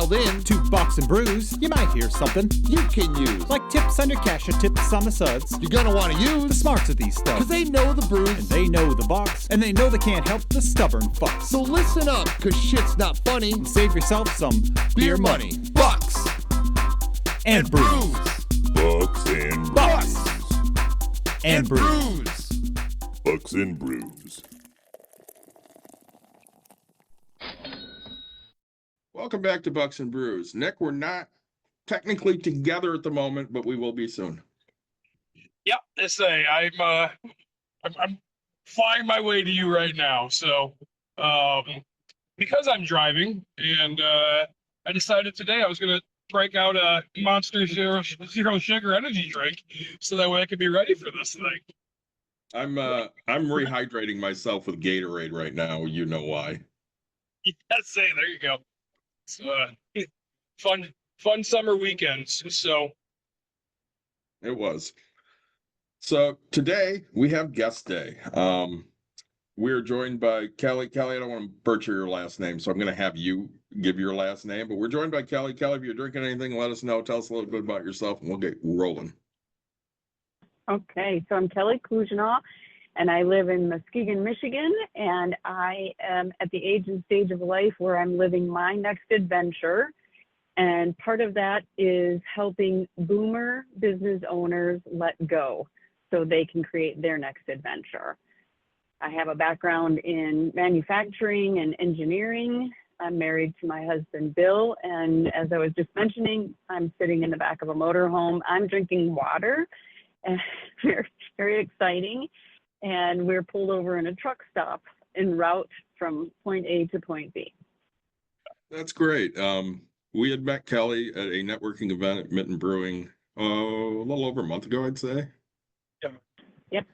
called in to Box and Brews, you might hear something you can use. like tips on your cash and tips on the suds. You're gonna want to The use smarts of these stuff. because they know the And brews. they know the box, and they know they can't help the stubborn fucks. So listen up, because shit's not funny. Save yourself some Beer money. Bucks and brews. Bucks and Bucks brews. and brews. Bucks and brews. Welcome back to Bucks and Brews. Nick, we're not technically together at the moment, but we will be soon. Yep, I'm flying my way to you right now. So, because I'm driving, and I decided today I was gonna break out a Monster Zero Sugar energy drink, so that way I could be ready for this thing. I'm rehydrating myself with Gatorade right now. You know why? Yes, hey, there you go. It's fun summer weekends. So It was. So today we have guest day. We're joined by Kelly. Kelly, I don't want to butcher your last name, so I'm going to have you give your last name. But we're joined by Kelly. Kelly, if you're drinking anything, let us know. Tell us a little bit about yourself, and we'll get rolling. Okay, so I'm Kelly Cousineau, and I live in Muskegon, Michigan, and I am at the age and stage of life where I'm living my next adventure. And part of that is helping boomer business owners let go so they can create their next adventure. I have a background in manufacturing and engineering. I'm married to my husband, Bill, and as I was just mentioning, I'm sitting in the back of a motorhome. I'm drinking water, and very, very exciting. And we're pulled over in a truck stop en route from point A to point B. That's great. We had met Kelly at a networking event at Mitten Brewing a little over a month ago, I'd say. Yep.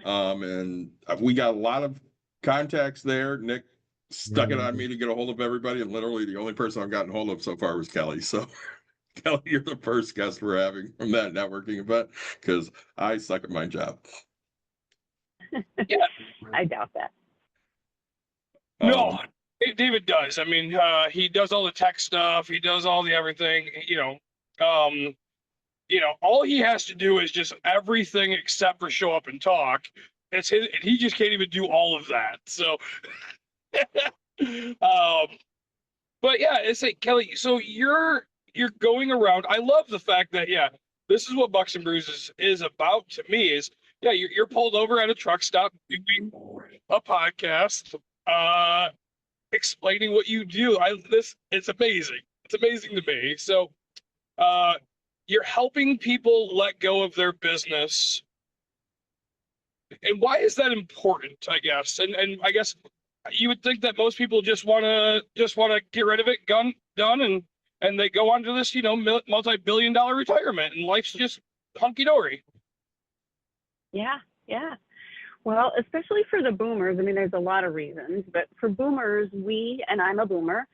And we got a lot of contacts there. Nick stuck it on me to get a hold of everybody, and literally the only person I've gotten hold of so far was Kelly. So, Kelly, you're the first guest we're having from that networking event because I suck at my job. yeah, I doubt that. no, David does. I mean, he does all the tech stuff. He does all the everything. All he has to do is just everything except for show up and talk. It's his, and he just can't even do all of that. So, but yeah, it's like Kelly. So you're going around. I love the fact that this is what Bucks and Brews is about to me. Is you're pulled over at a truck stop doing a podcast, explaining what you do. It's amazing. It's amazing to me. So, you're helping people let go of their business. And why is that important, I guess? And I guess you would think that most people just want to get rid of it, done, and they go on to this, multi-billion-dollar retirement, and life's just hunky-dory. Yeah. Well, especially for the boomers, I mean, there's a lot of reasons, but for boomers, and I'm a boomer,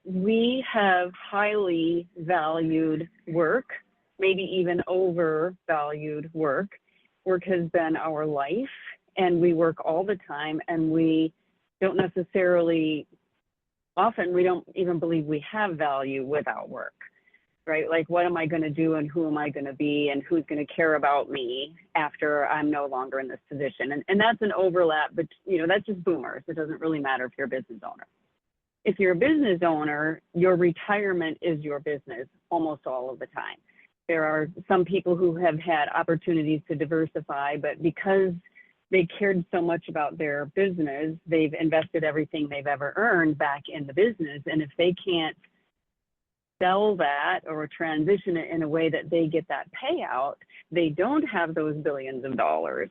we have highly valued work, maybe even overvalued work. Work has been our life, and we work all the time, and we don't even believe we have value without work, right? Like, what am I going to do, and who am I going to be, and who's going to care about me after I'm no longer in this position? And that's an overlap, but that's just boomers. It doesn't really matter if you're a business owner. If you're a business owner, your retirement is your business almost all of the time. There are some people who have had opportunities to diversify, but because they cared so much about their business, they've invested everything they've ever earned back in the business. And if they can't sell that or transition it in a way that they get that payout, they don't have those billions of dollars.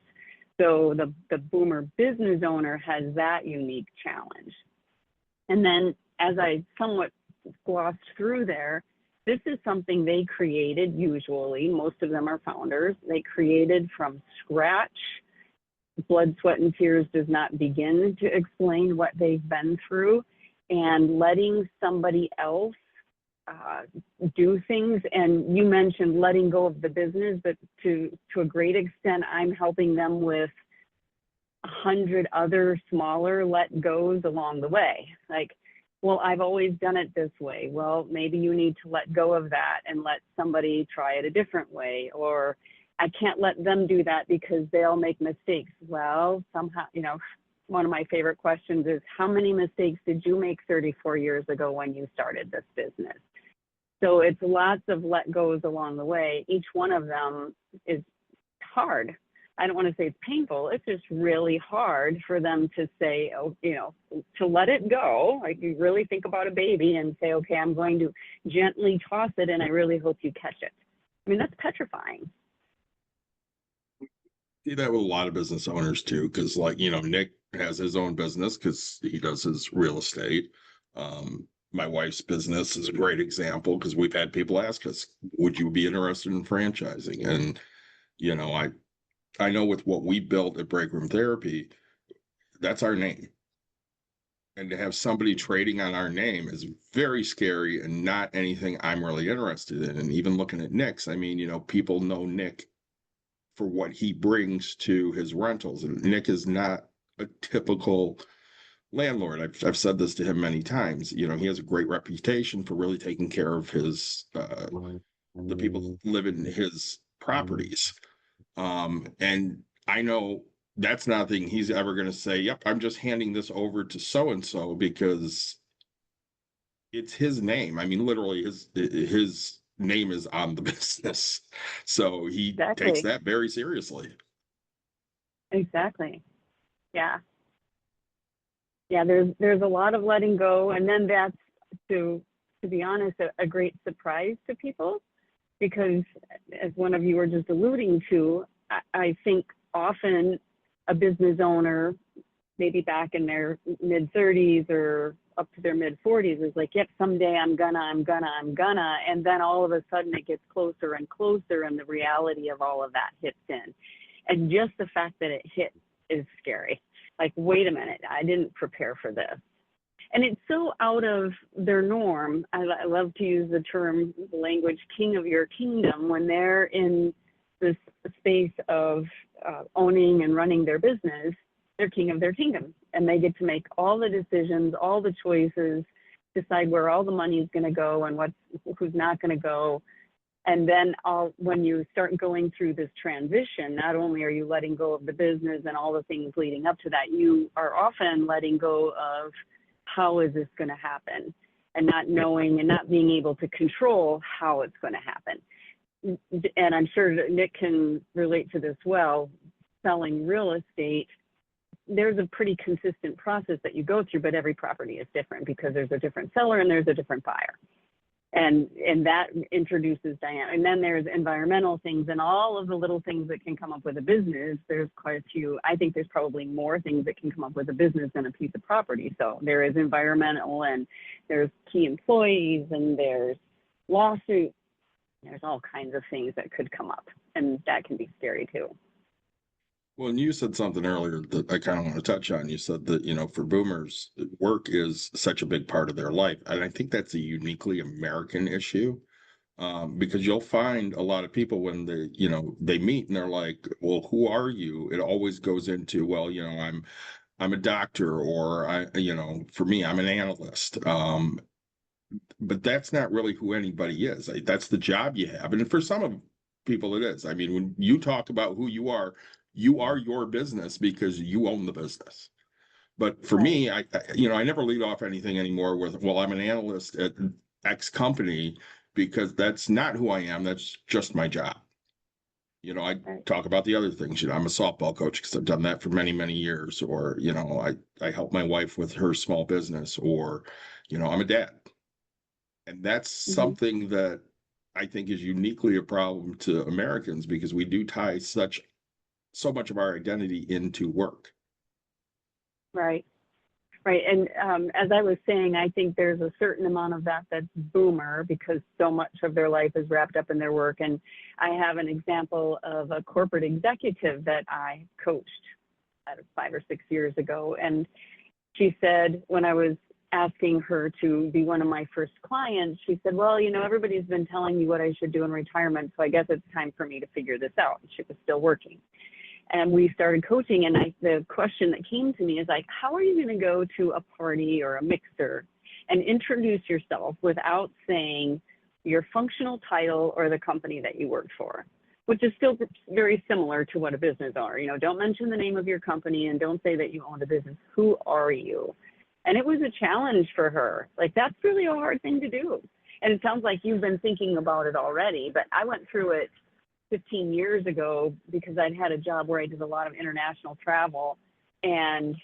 So the boomer business owner has that unique challenge. And then, as I somewhat glossed through there, this is something they created, usually. Most of them are founders. They created from scratch. Blood, sweat, and tears does not begin to explain what they've been through. And letting somebody else do things. And you mentioned letting go of the business, but to a great extent, I'm helping them with 100 other smaller let goes along the way. Like, well, I've always done it this way. Well, maybe you need to let go of that and let somebody try it a different way. Or I can't let them do that because they'll make mistakes. Well, somehow, one of my favorite questions is, how many mistakes did you make 34 years ago when you started this business? So it's lots of let goes along the way. Each one of them is hard. I don't want to say it's painful. It's just really hard for them to say, to let it go. Like, you really think about a baby and say, okay, I'm going to gently toss it and I really hope you catch it. I mean, that's petrifying. See that with a lot of business owners too, because Nick has his own business because he does his real estate. My wife's business is a great example because we've had people ask us, would you be interested in franchising? And, I know with what we built at Break Room Therapy, that's our name. And to have somebody trading on our name is very scary and not anything I'm really interested in. And even looking at Nick's, people know Nick for what he brings to his rentals. And Nick is not a typical landlord. I've said this to him many times. He has a great reputation for really taking care of his the people who live in his properties. And I know that's nothing he's ever going to say, yep, I'm just handing this over to so-and-so, because it's his name. I mean, literally his name is on the business. So he takes that very seriously. Exactly. Yeah. Yeah, there's a lot of letting go. And then that's, to be honest, a great surprise to people, because as one of you were just alluding to, I think often a business owner, maybe back in their mid 30s or up to their mid 40s, is like, yep, someday I'm gonna. And then all of a sudden it gets closer and closer, and the reality of all of that hits in. And just the fact that it hit is scary. Like, wait a minute, I didn't prepare for this. And it's so out of their norm. I love to use the term, the language, king of your kingdom, when they're in this space of owning and running their business. They're king of their kingdom, and they get to make all the decisions, all the choices, decide where all the money is going to go and who's not going to go. And then when you start going through this transition, not only are you letting go of the business and all the things leading up to that, you are often letting go of how is this going to happen, and not knowing and not being able to control how it's going to happen. And I'm sure that Nick can relate to this well. Selling real estate, there's a pretty consistent process that you go through, but every property is different because there's a different seller and there's a different buyer. And that introduces dynamic. And then there's environmental things and all of the little things that can come up with a business. There's quite a few. I think there's probably more things that can come up with a business than a piece of property. So there is environmental, and there's key employees, and there's lawsuits. There's all kinds of things that could come up, and that can be scary too. Well, and you said something earlier that I kind of want to touch on. You said that, for boomers, work is such a big part of their life. And I think that's a uniquely American issue, because you'll find a lot of people when they meet and they're like, well, who are you? It always goes into, well, I'm a doctor, or for me, I'm an analyst. But that's not really who anybody is. That's the job you have. And for some of people, it is. I mean, when you talk about who you are your business because you own the business. But for me, I never lead off anything anymore with, well, I'm an analyst at X company, because that's not who I am. That's just my job. I talk about the other things. I'm a softball coach because I've done that for many, many years. Or, I help my wife with her small business, or, I'm a dad. And that's something that I think is uniquely a problem to Americans, because we do tie so much of our identity into work. Right. And as I was saying, I think there's a certain amount of that's boomer, because so much of their life is wrapped up in their work. And I have an example of a corporate executive that I coached 5 or 6 years ago. And she said, when I was asking her to be one of my first clients, she said, well, everybody's been telling me what I should do in retirement, so I guess it's time for me to figure this out. And she was still working. And we started coaching, and the question that came to me is like, how are you going to go to a party or a mixer and introduce yourself without saying your functional title or the company that you worked for, which is still very similar to what a business are. You know, don't mention the name of your company and don't say that you own the business. Who are you? And it was a challenge for her. Like, that's really a hard thing to do. And it sounds like you've been thinking about it already, but I went through it 15 years ago because I'd had a job where I did a lot of international travel, and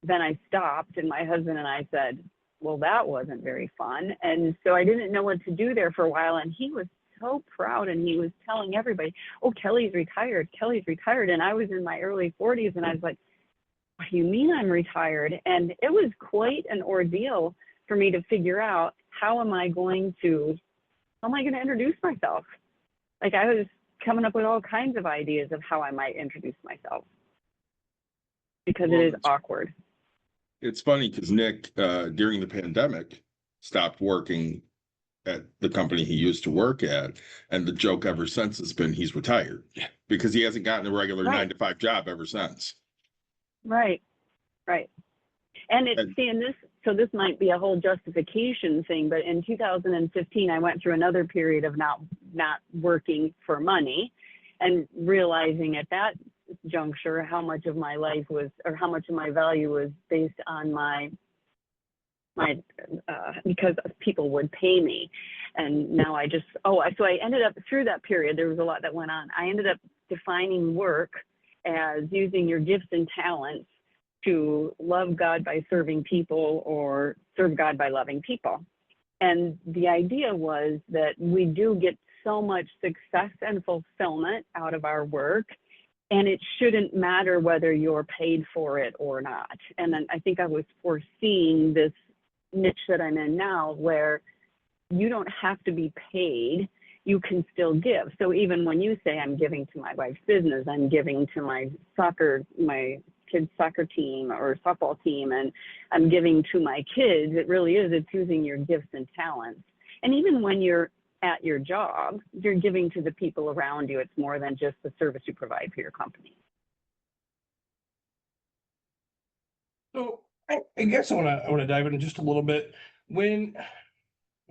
then I stopped, and my husband and I said, well, that wasn't very fun. And so I didn't know what to do there for a while, and he was so proud, and he was telling everybody, oh, Kelly's retired, Kelly's retired. And I was in my early 40s, and I was like, what do you mean I'm retired? And it was quite an ordeal for me to figure out, how am I going to introduce myself? Like, I was coming up with all kinds of ideas of how I might introduce myself, because Well, it is awkward. It's funny because Nick, during the pandemic, stopped working at the company he used to work at. And the joke ever since has been he's retired, because he hasn't gotten a regular Right. 9-to-5 job ever since. Right. And this might be a whole justification thing, but in 2015, I went through another period of not working for money, and realizing at that juncture how much of my life was, or how much of my value was based on my because people would pay me. And now so I ended up, through that period, there was a lot that went on. I ended up defining work as using your gifts and talents to love God by serving people, or serve God by loving people. And the idea was that we do get so much success and fulfillment out of our work, and it shouldn't matter whether you're paid for it or not. And then I think I was foreseeing this niche that I'm in now, where you don't have to be paid, you can still give. So even when you say, I'm giving to my wife's business, I'm giving to my kids' soccer team or softball team, and I'm giving to my kids, it really is, it's using your gifts and talents. And even when you're at your job, you're giving to the people around you. It's more than just the service you provide for your company. So I guess I want to dive in just a little bit.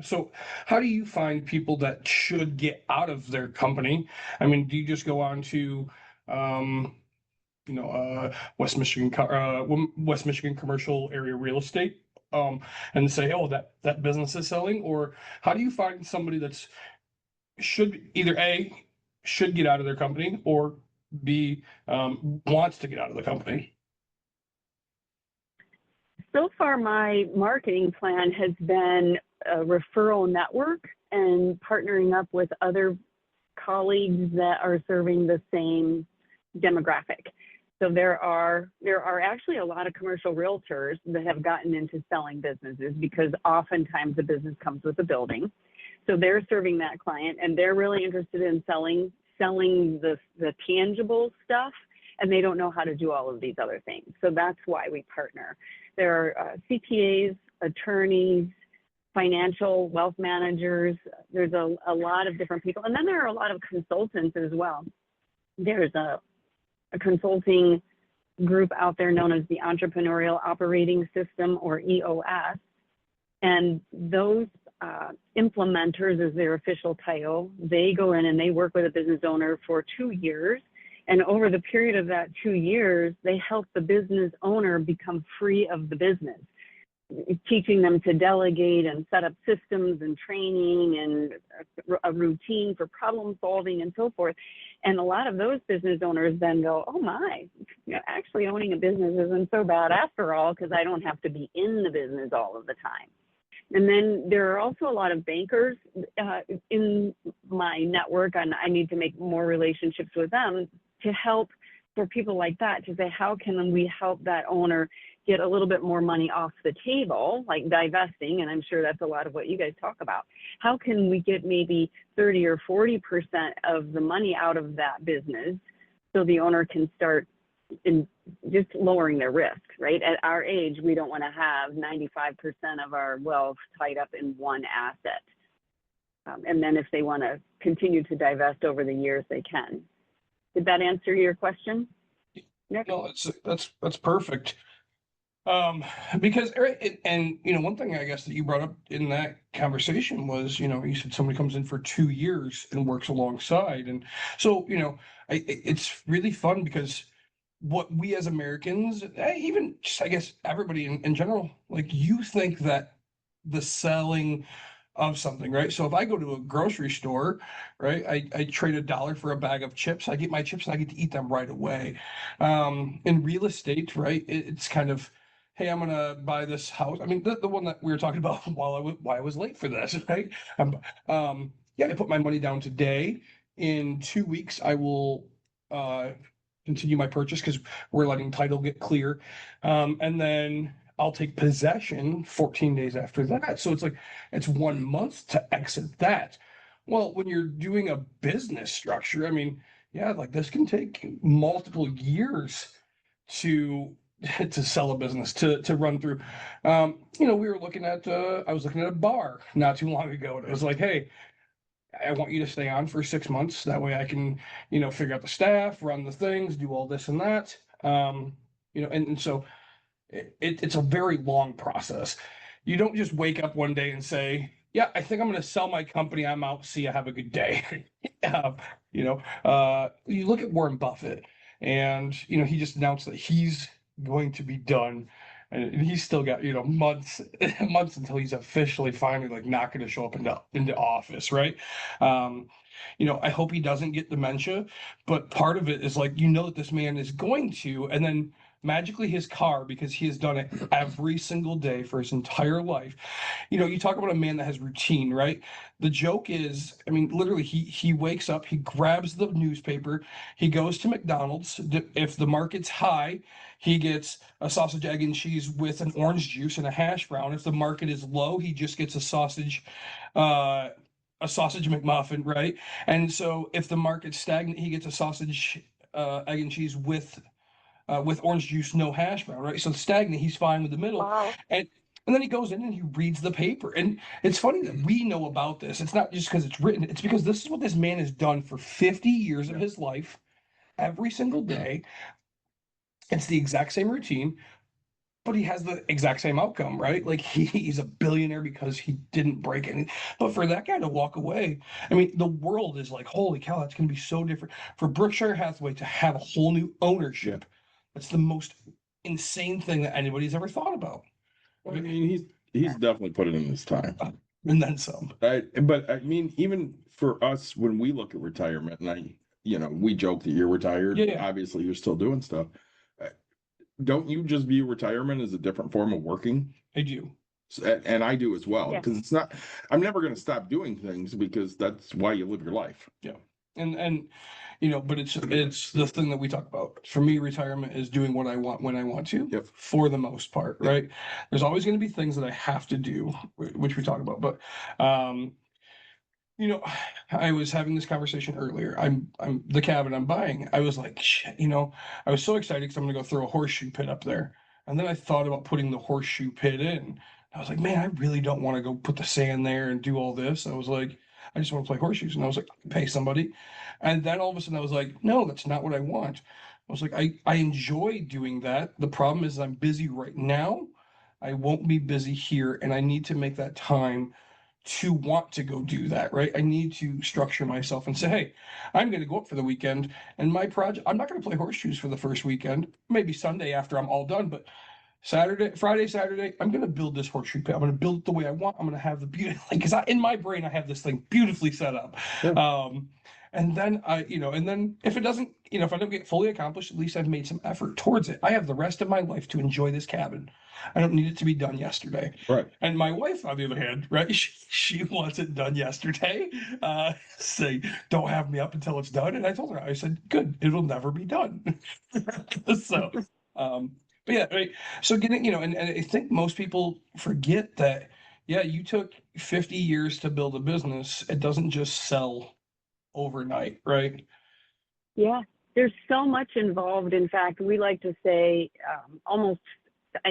So how do you find people that should get out of their company? I mean, do you just go on to, West Michigan commercial area real estate, and say, oh, that business is selling? Or how do you find somebody that's should get out of their company, or B, wants to get out of the company? So far, my marketing plan has been a referral network and partnering up with other colleagues that are serving the same demographic. So there are actually a lot of commercial realtors that have gotten into selling businesses, because oftentimes the business comes with a building. So they're serving that client, and they're really interested in selling the tangible stuff, and they don't know how to do all of these other things. So that's why we partner. There are CPAs, attorneys, financial wealth managers. There's a lot of different people. And then there are a lot of consultants as well. There's a consulting group out there known as the Entrepreneurial Operating System, or EOS. And those implementers is their official title. They go in and they work with a business owner for 2 years. And over the period of that 2 years, they help the business owner become free of the business, teaching them to delegate and set up systems and training and a routine for problem solving and so forth. And a lot of those business owners then go, oh my, actually owning a business isn't so bad after all, because I don't have to be in the business all of the time. And then there are also a lot of bankers in my network, and I need to make more relationships with them to help for people like that, to say, how can we help that owner get a little bit more money off the table, like divesting, and I'm sure that's a lot of what you guys talk about. How can we get maybe 30 or 40% of the money out of that business so the owner can start in just lowering their risk, right? At our age, we don't want to have 95% of our wealth tied up in one asset. And then if they want to continue to divest over the years, they can. Did that answer your question, Nick? No, that's perfect. Because and you know, one thing I guess that you brought up in that conversation was, you know, you said somebody comes in for 2 years and works alongside, and so you know, it's really fun because what we as Americans, even just I guess everybody in general, like you think that the selling of something, right? So if I go to a grocery store, right, I trade $1 for a bag of chips. I get my chips and I get to eat them right away. In real estate, right, it's kind of, hey, I'm gonna buy this house. I mean, the one that we were talking about why I was late for this, right? Yeah, I put my money down today. In 2 weeks, I will continue my purchase because we're letting title get clear, and then I'll take possession 14 days after that. So it's like it's 1 month to exit that. Well, when you're doing a business structure, I mean, yeah, like this can take multiple years to to sell a business to run through. You know, we were looking at I was looking at a bar not too long ago, and it was like, hey, I want you to stay on for 6 months. That way I can, you know, figure out the staff, run the things, do all this and that. You know, and so it's a very long process. You don't just wake up one day and say, yeah, I think I'm going to sell my company. I'm out. See you. Have a good day. You know, you look at Warren Buffett and, you know, he just announced that he's going to be done. And he's still got, you know, months, months until he's officially finally like not going to show up into office, right? Um, you know, I hope he doesn't get dementia, but part of it is like, you know, that this man is going to, and then magically his car, because he has done it every single day for his entire life. You know, you talk about a man that has routine, right? The joke is, I mean, literally he wakes up, he grabs the newspaper, he goes to McDonald's. If the market's high, he gets a sausage, egg, and cheese with an orange juice and a hash brown. If the market is low, he just gets a sausage McMuffin, right? And so if the market's stagnant, he gets a sausage, egg, and cheese with orange juice, no hash brown, right? So stagnant, he's fine with the middle. Wow. And then he goes in and he reads the paper. And it's funny that we know about this. It's not just because it's written, it's because this is what this man has done for 50 years of his life, every single day. It's the exact same routine, but he has the exact same outcome, right? Like he's a billionaire because he didn't break anything. But for that guy to walk away, I mean, the world is like, holy cow, that's going to be so different. For Berkshire Hathaway to have a whole new ownership, that's the most insane thing that anybody's ever thought about. I mean, he's definitely put it in his time. And then some. Right. But I mean, even for us, when we look at retirement, and you know, we joke that you're retired. Yeah. Obviously, you're still doing stuff. Don't you just view retirement as a different form of working? I do. And I do as well, Yeah. because it's not, I'm never going to stop doing things because that's why you live your life. Yeah. And you know, but it's the thing that we talk about. For me, retirement is doing what I want when I want to, Yep. for the most part, right? There's always going to be things that I have to do, which we talk about. But you know, I was having this conversation earlier. I'm the cabin I'm buying. I was like, shit, you know, I was so excited because I'm gonna go throw a horseshoe pit up there. And then I thought about putting the horseshoe pit in. I was like, man, I really don't want to go put the sand there and do all this. I was like, I just want to play horseshoes. And I was like, pay somebody. And then all of a sudden I was like, no, that's not what I want. I was like, I enjoy doing that. The problem is I'm busy right now. I won't be busy here, and I need to make that time to want to go do that, right? I need to structure myself and say, hey, I'm going to go up for the weekend, and my project, I'm not going to play horseshoes for the first weekend, maybe Sunday after I'm all done, but Friday, Saturday, I'm going to build this horseshoe pit. I'm going to build it the way I want. I'm going to have the beauty, like, because in my brain, I have this thing beautifully set up. Yeah. And then and then if it doesn't, you know, if I don't get fully accomplished, at least I've made some effort towards it. I have the rest of my life to enjoy this cabin. I don't need it to be done yesterday. Right. And my wife, on the other hand, right, she wants it done yesterday. Say, don't have me up until it's done. And I told her, I said, good, it'll never be done. So, but yeah, right. So getting, you know, and I think most people forget that, yeah, you took 50 years to build a business. It doesn't just sell overnight, right? Yeah, there's so much involved. In fact, we like to say almost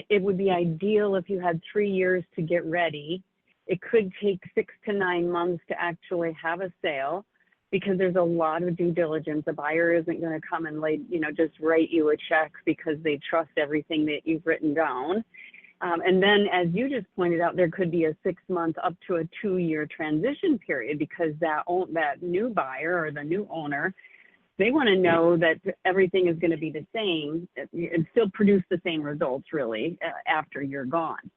it would be ideal if you had 3 years to get ready. It could take 6 to 9 months to actually have a sale. because there's a lot of due diligence. A buyer isn't going to come and just write you a check because they trust everything that you've written down. And then, as you just pointed out, there could be a 6-month up to a 2-year transition period, because that new buyer or the new owner, they want to know that everything is going to be the same and still produce the same results, really, after you're gone.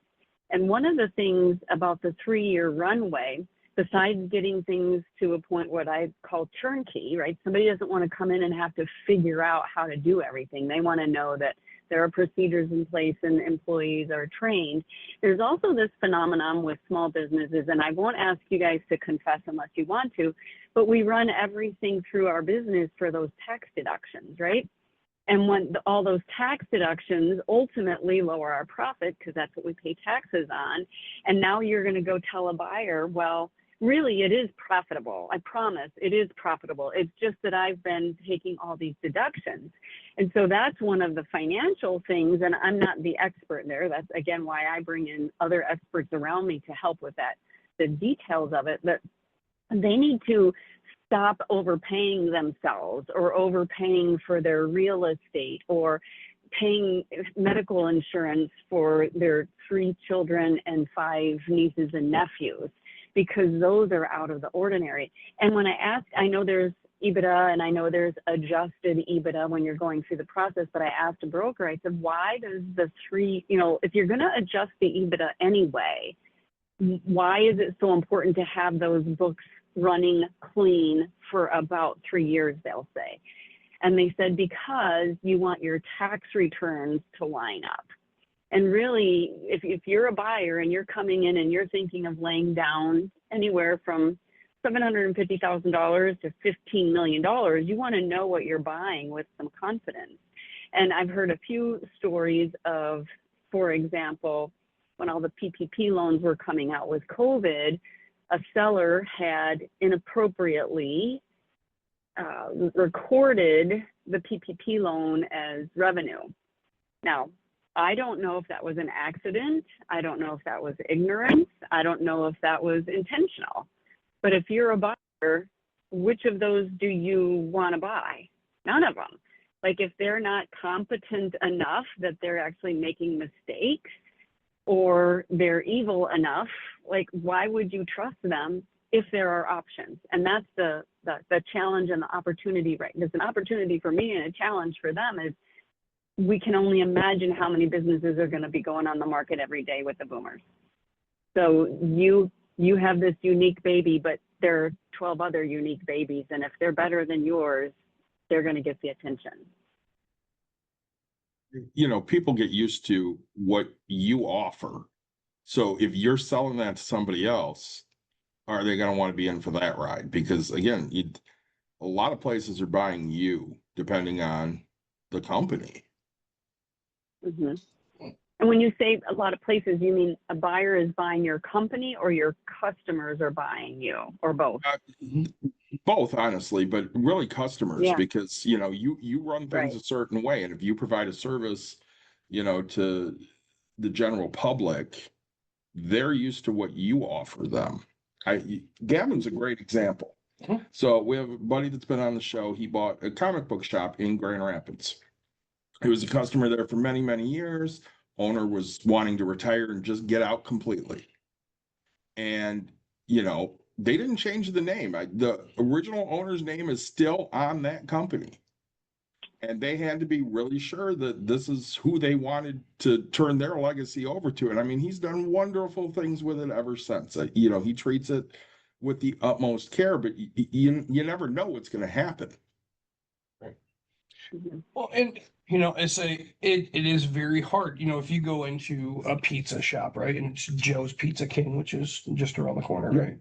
And one of the things about the 3-year runway, besides getting things to a point what I call turnkey, right? Somebody doesn't want to come in and have to figure out how to do everything. They want to know that there are procedures in place and employees are trained. There's also this phenomenon with small businesses, and I won't ask you guys to confess unless you want to, but we run everything through our business for those tax deductions, right? And when all those tax deductions ultimately lower our profit, because that's what we pay taxes on. And now you're going to go tell a buyer, well, really, it is profitable. I promise it is profitable. It's just that I've been taking all these deductions. And so that's one of the financial things. And I'm not the expert there. That's, again, why I bring in other experts around me to help with that, the details of it. But they need to stop overpaying themselves or overpaying for their real estate or paying medical insurance for their 3 children and 5 nieces and nephews, because those are out of the ordinary. And when I ask, I know there's EBITDA and I know there's adjusted EBITDA when you're going through the process, but I asked a broker, I said, why does the 3, if you're going to adjust the EBITDA anyway, why is it so important to have those books running clean for about 3 years, they'll say. And they said, because you want your tax returns to line up. And really, if you're a buyer and you're coming in and you're thinking of laying down anywhere from $750,000 to $15 million, you want to know what you're buying with some confidence. And I've heard a few stories of, for example, when all the PPP loans were coming out with COVID, a seller had inappropriately recorded the PPP loan as revenue. Now, I don't know if that was an accident. I don't know if that was ignorance. I don't know if that was intentional. But if you're a buyer, which of those do you want to buy? None of them. Like, if they're not competent enough that they're actually making mistakes, or they're evil enough, like, why would you trust them if there are options? And that's the challenge and the opportunity, right? There's an opportunity for me and a challenge for them is we can only imagine how many businesses are going to be going on the market every day with the boomers. So you have this unique baby, but there are 12 other unique babies. And if they're better than yours, they're going to get the attention. People get used to what you offer. So if you're selling that to somebody else, are they going to want to be in for that ride? Because again, a lot of places are buying you depending on the company. Mm-hmm. And when you say a lot of places, you mean a buyer is buying your company or your customers are buying you, or both? Both, honestly, but really customers, Yeah. because, you run things Right. a certain way. And if you provide a service, to the general public, they're used to what you offer them. Gavin's a great example. Mhm. So we have a buddy that's been on the show. He bought a comic book shop in Grand Rapids. He was a customer there for many, many years. Owner was wanting to retire and just get out completely. And, they didn't change the name. The original owner's name is still on that company. And they had to be really sure that this is who they wanted to turn their legacy over to. And I mean, he's done wonderful things with it ever since. He treats it with the utmost care, but you never know what's going to happen. Mm-hmm. Well, and it is very hard. If you go into a pizza shop, right, and it's Joe's Pizza King, which is just around the corner, Yeah. right?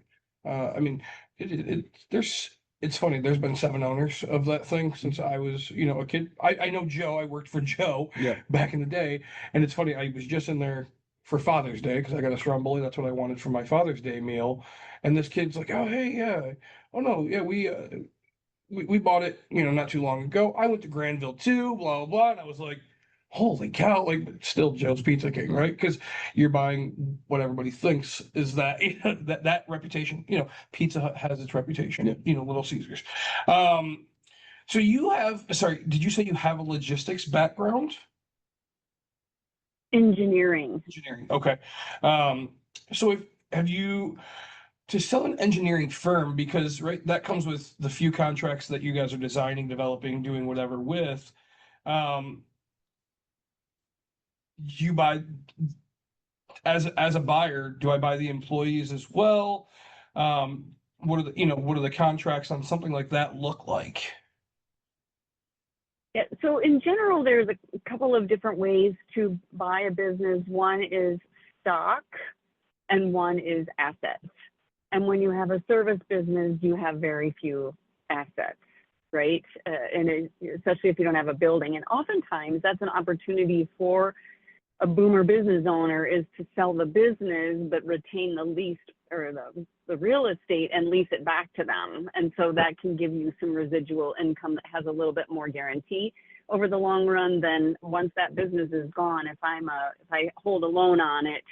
I mean, it's funny. There's been 7 owners of that thing since I was, a kid. I know Joe. I worked for Joe back in the day, and it's funny. I was just in there for Father's Day because I got a stromboli. That's what I wanted for my Father's Day meal. And this kid's like, "Oh, hey, yeah, oh no, yeah, we bought it, not too long ago. I went to Granville too, blah blah blah." And I was like, holy cow, like still Joe's Pizza King, right? Because you're buying what everybody thinks is that that reputation. Pizza Hut has its reputation. Little Caesars. So you have, sorry, did you say you have a logistics background? Engineering. Engineering. Okay. So have you to sell an engineering firm, because right, that comes with the few contracts that you guys are designing, developing, doing whatever with. You buy as a buyer, do I buy the employees as well? What are the contracts on something like that look like? Yeah, so in general, there's a couple of different ways to buy a business. One is stock and one is assets. And when you have a service business, you have very few assets, right? Especially if you don't have a building. And oftentimes that's an opportunity for a boomer business owner, is to sell the business, but retain the lease or the real estate and lease it back to them. And so that can give you some residual income that has a little bit more guarantee over the long run than once that business is gone. If I hold a loan on it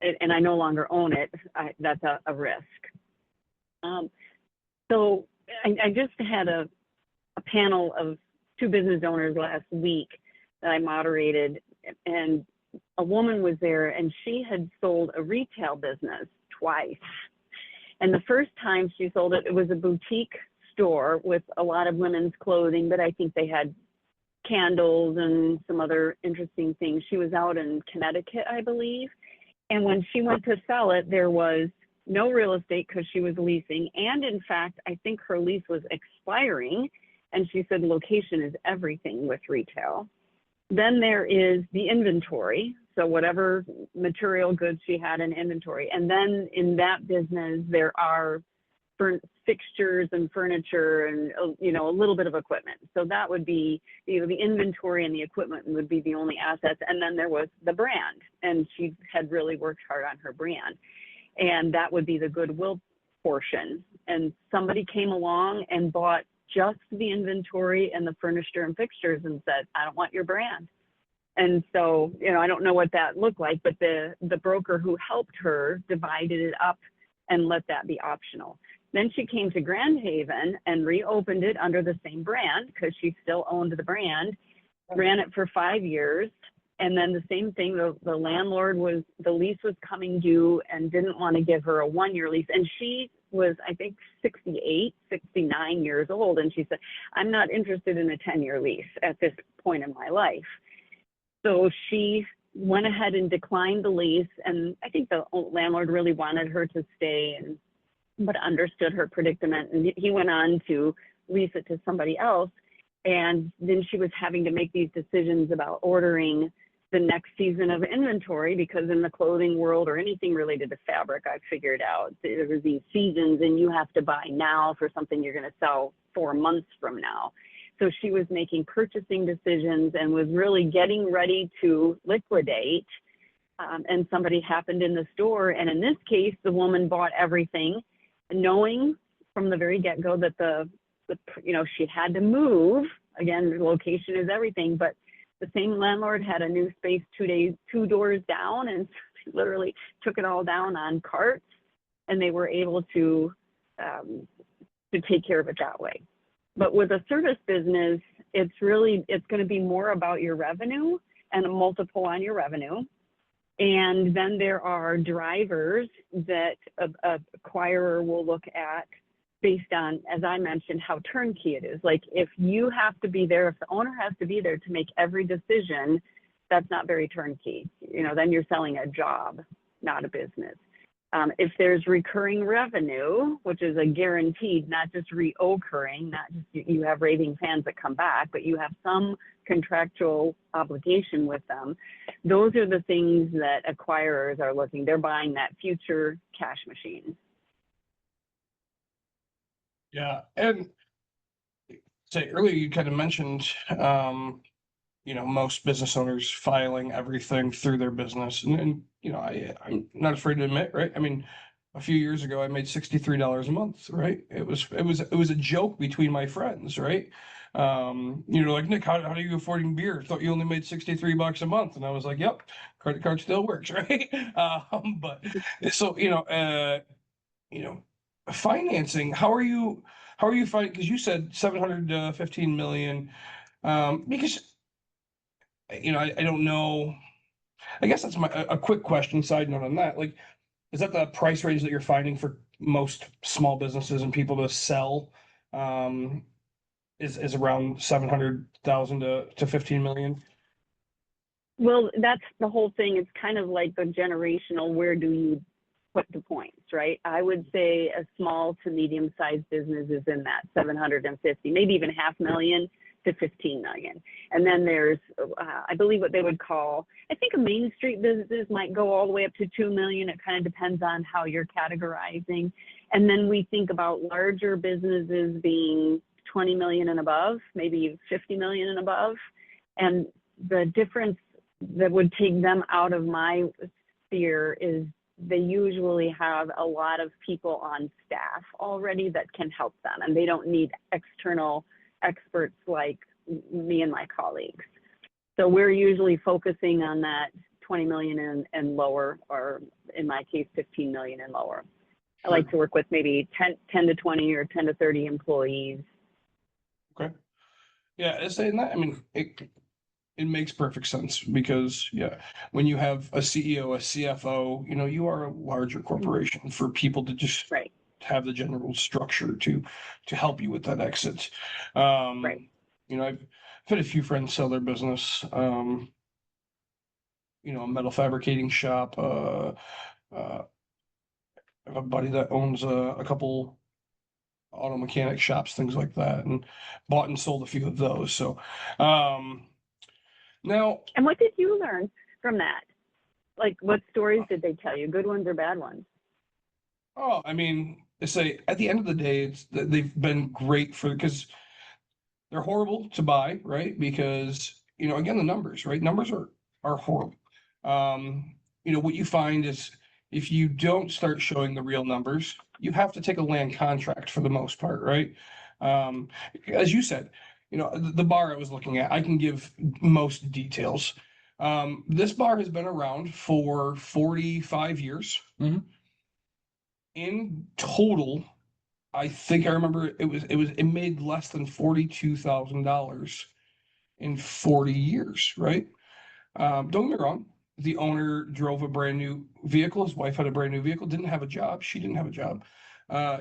and I no longer own it, that's a risk. So I just had a panel of 2 business owners last week that I moderated, and a woman was there, and she had sold a retail business twice. And the first time she sold it, it was a boutique store with a lot of women's clothing, but I think they had candles and some other interesting things. She was out in Connecticut, I believe. And when she went to sell it, there was no real estate because she was leasing. And in fact, I think her lease was expiring. And she said location is everything with retail. Then there is the inventory. So whatever material goods she had in inventory. And then in that business, there are fixtures and furniture and, a little bit of equipment. So that would be, the inventory and the equipment would be the only assets. And then there was the brand, and she had really worked hard on her brand. And that would be the goodwill portion. And somebody came along and bought just the inventory and the furniture and fixtures and said, I don't want your brand. And so, I don't know what that looked like, but the broker who helped her divided it up and let that be optional. Then she came to Grand Haven and reopened it under the same brand because she still owned the brand, ran it for 5 years. And then the same thing, the landlord the lease was coming due and didn't want to give her a 1-year lease. And she was, I think, 68, 69 years old. And she said, I'm not interested in a 10-year lease at this point in my life. So she went ahead and declined the lease. And I think the landlord really wanted her to stay, but understood her predicament. And he went on to lease it to somebody else. And then she was having to make these decisions about ordering the next season of inventory, because in the clothing world or anything related to fabric, I figured out there were these seasons and you have to buy now for something you're going to sell 4 months from now. So she was making purchasing decisions and was really getting ready to liquidate. And somebody happened in the store. And in this case, the woman bought everything, knowing from the very get-go that she had to move. Again, location is everything, but the same landlord had a new space 2 doors down, and literally took it all down on carts, and they were able to take care of it that way. But with a service business, it's going to be more about your revenue and a multiple on your revenue. And then there are drivers that a acquirer will look at based on, as I mentioned, how turnkey it is. Like if you have to be there, if the owner has to be there to make every decision, that's not very turnkey. Then you're selling a job, not a business. If there's recurring revenue, which is a guaranteed, not just reoccurring, not just you have raving fans that come back, but you have some contractual obligation with them. Those are the things that acquirers are looking. They're buying that future cash machine. Yeah, and say earlier you kind of mentioned, most business owners filing everything through their business, and I'm not afraid to admit, right? I mean, a few years ago I made $63 a month, right? It was a joke between my friends, right? Like, Nick, how are you affording beer? Thought you only made $63 a month. And I was like, yep, credit card still works, right? But so, financing, how are you finding, because you said 715 million, because, I don't know. I guess that's a quick question, side note on that. Like, is that the price range that you're finding for most small businesses and people to sell? Is around 700,000 to 15 million? Well, that's the whole thing. It's kind of like the generational, where do you put the points, right? I would say a small to medium sized business is in that 750, maybe even 500,000 to 15 million. And then there's, I believe what they would call, I think a Main Street business might go all the way up to 2 million. It kind of depends on how you're categorizing. And then we think about larger businesses being 20 million and above, maybe 50 million and above. And the difference that would take them out of my sphere is they usually have a lot of people on staff already that can help them, and they don't need external experts like me and my colleagues. So we're usually focusing on that 20 million and lower, or in my case, 15 million and lower. I like to work with maybe 10 to 20 or 10 to 30 employees. Okay. Yeah, saying that, I mean, it makes perfect sense because, yeah, when you have a CEO, a CFO, you are a larger corporation for people to just Right. have the general structure to help you with that exit. Right. I've had a few friends sell their business, a metal fabricating shop. I have a buddy that owns a couple auto mechanic shops, things like that, and bought and sold a few of those. So, now, And what did you learn from that? Like, what stories did they tell you? Good ones or bad ones? oh, I mean, they say at the end of the day, they've been great because they're horrible to buy, right? Because, again, the numbers, right? Numbers are horrible. What you find is if you don't start showing the real numbers, you have to take a land contract for the most part, right? As you said, the bar I was looking at, I can give most details. This bar has been around for 45 years. Mhm. In total, I think I remember it made less than $42,000 in 40 years, right? Don't get me wrong. The owner drove a brand new vehicle. His wife had a brand new vehicle, didn't have a job. She didn't have a job.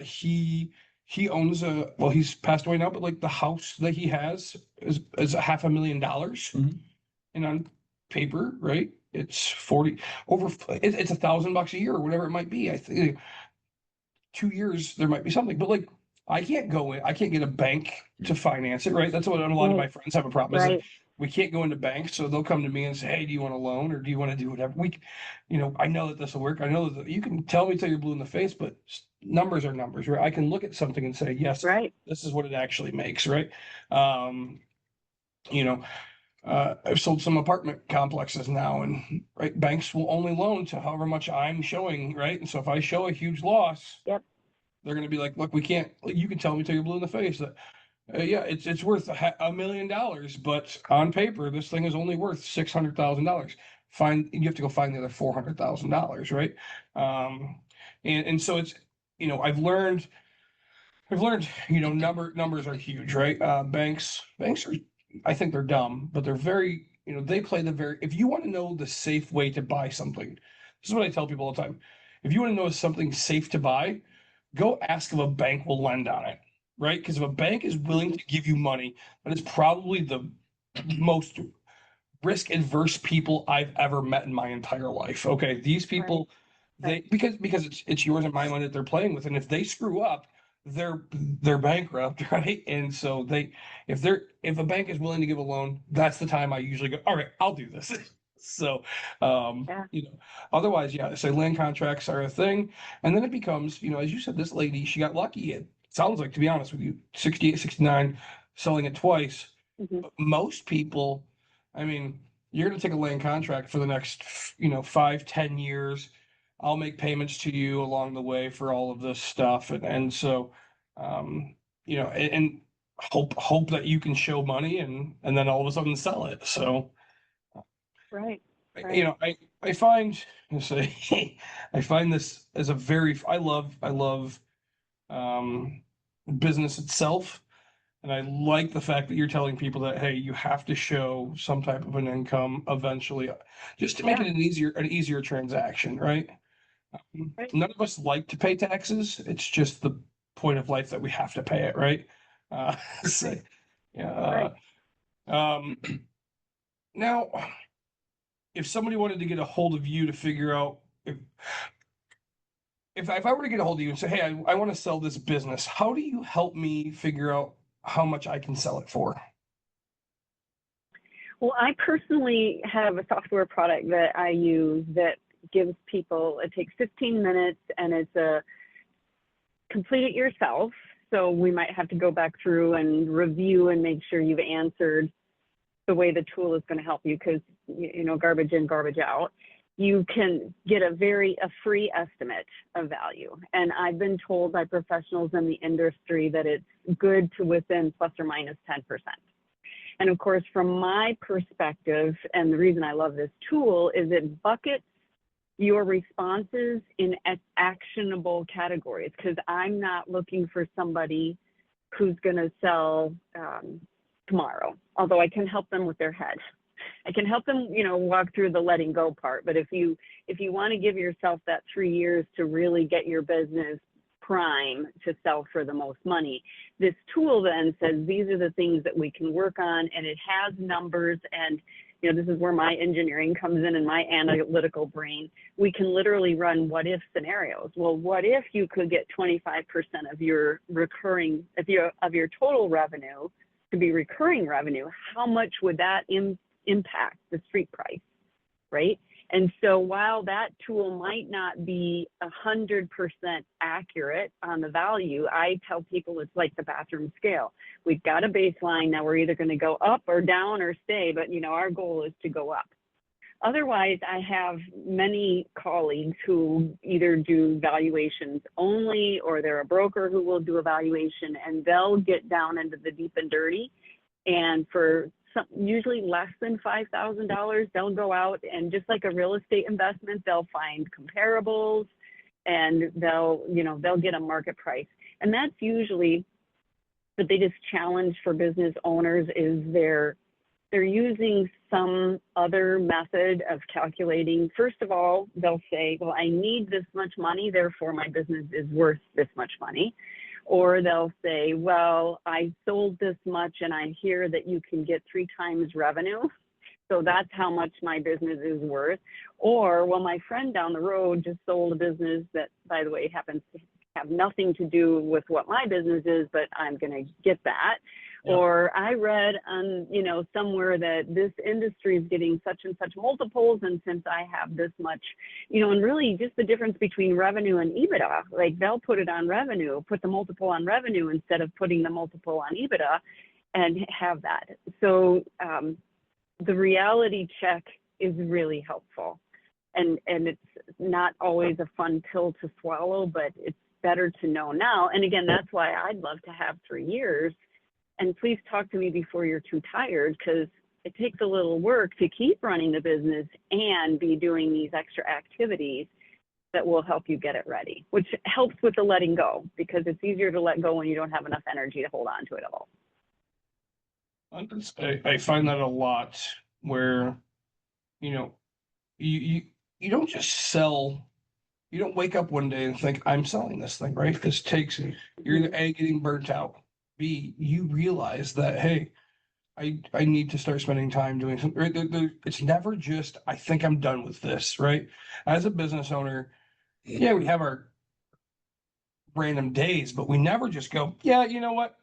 He owns well, he's passed away now, but like the house that he has is $500,000. Mhm. And on paper, right? It's 40 over, it's $1,000 a year or whatever it might be. I think 2 years, there might be something, but like, I can't get a bank to finance it, right? That's what a lot of my friends have a problem is that Right. we can't go into banks, so they'll come to me and say, hey, do you want a loan or do you want to do whatever? I know that this will work. I know that you can tell me till you're blue in the face, but numbers are numbers, right? I can look at something and say, yes, Right. this is what it actually makes, right? I've sold some apartment complexes now, and right, banks will only loan to however much I'm showing, right? And so if I show a huge loss, Yep. they're going to be like, look, we can't, you can tell me till you're blue in the face that, yeah, it's worth $1 million, but on paper, this thing is only worth $600,000. You have to go find the other $400,000, right? And so it's, I've learned, numbers are huge, right? Banks are, I think they're dumb, but they're very, they play if you want to know the safe way to buy something, this is what I tell people all the time. If you want to know if something's safe to buy, go ask if a bank will lend on it, right? Because if a bank is willing to give you money, that is probably the most risk adverse people I've ever met in my entire life. Okay, these people, because it's yours and my money that they're playing with, and if they screw up, they're bankrupt, right? And so if a bank is willing to give a loan, that's the time I usually go, all right, I'll do this. So, Yeah. otherwise, yeah, say land contracts are a thing. And then it becomes, as you said, this lady, she got lucky. It sounds like, to be honest with you, 68, 69, selling it twice. Mhm. But most people, I mean, you're going to take a land contract for the next, 5, 10 years. I'll make payments to you along the way for all of this stuff. And so, and hope that you can show money and then all of a sudden sell it. So, Right. you know, I find, say, I find this as a very, I love business itself. And I like the fact that you're telling people that, hey, you have to show some type of an income eventually, just to make it an easier transaction, right? Right. None of us like to pay taxes. It's just the point of life that we have to pay it, right? So, yeah. Um, now, if somebody wanted to get a hold of you to figure out if I were to get a hold of you and say, hey, I want to sell this business, how do you help me figure out how much I can sell it for? Well, I personally have a software product that I use that gives people, it takes 15 minutes and it's a complete it yourself. So we might have to go back through and review and make sure you've answered the way the tool is going to help you, because, you know, garbage in, garbage out. You can get a free estimate of value. And I've been told by professionals in the industry that it's good to within plus or minus 10%. And of course, from my perspective, and the reason I love this tool is it buckets your responses in actionable categories, because I'm not looking for somebody who's going to sell tomorrow, although I can help them with their head. I can help them, you know, walk through the letting go part. But if you want to give yourself that 3 years to really get your business prime to sell for the most money, this tool then says these are the things that we can work on, and it has numbers. And you know, this is where my engineering comes in and my analytical brain. We can literally run what if scenarios. Well, what if you could get 25% of your recurring, of your total revenue to be recurring revenue? How much would that impact the street price, right? And so while that tool might not be 100% accurate on the value, I tell people it's like the bathroom scale. We've got a baseline. Now we're either going to go up or down or stay, but you know, our goal is to go up. Otherwise, I have many colleagues who either do valuations only, or they're a broker who will do a valuation, and they'll get down into the deep and dirty. And for usually less than $5,000, they'll go out and, just like a real estate investment, they'll find comparables and they'll get a market price. And that's usually the biggest challenge for business owners is they're using some other method of calculating. First of all, they'll say, well, I need this much money, therefore my business is worth this much money. Or they'll say, well, I sold this much and I hear that you can get 3 times revenue, so that's how much my business is worth. Or, well, my friend down the road just sold a business that, by the way, happens to have nothing to do with what my business is, but I'm going to get that. Yeah. Or I read on, you know, somewhere that this industry is getting such and such multiples, and since I have this much, you know, and really just the difference between revenue and EBITDA, like they'll put it on revenue, put the multiple on revenue instead of putting the multiple on EBITDA, and have that. So the reality check is really helpful, and it's not always a fun pill to swallow, but it's better to know now. And again, that's why I'd love to have 3 years. And please talk to me before you're too tired, because it takes a little work to keep running the business and be doing these extra activities that will help you get it ready, which helps with the letting go, because it's easier to let go when you don't have enough energy to hold on to it all. I find that a lot where, you know, you don't just sell. You don't wake up one day and think, I'm selling this thing, right? This takes, you're either A, getting burnt out, B, you realize that, hey, I need to start spending time doing something, right? It's never just, I think I'm done with this, right? As a business owner, yeah, we have our random days, but we never just go, yeah, you know what?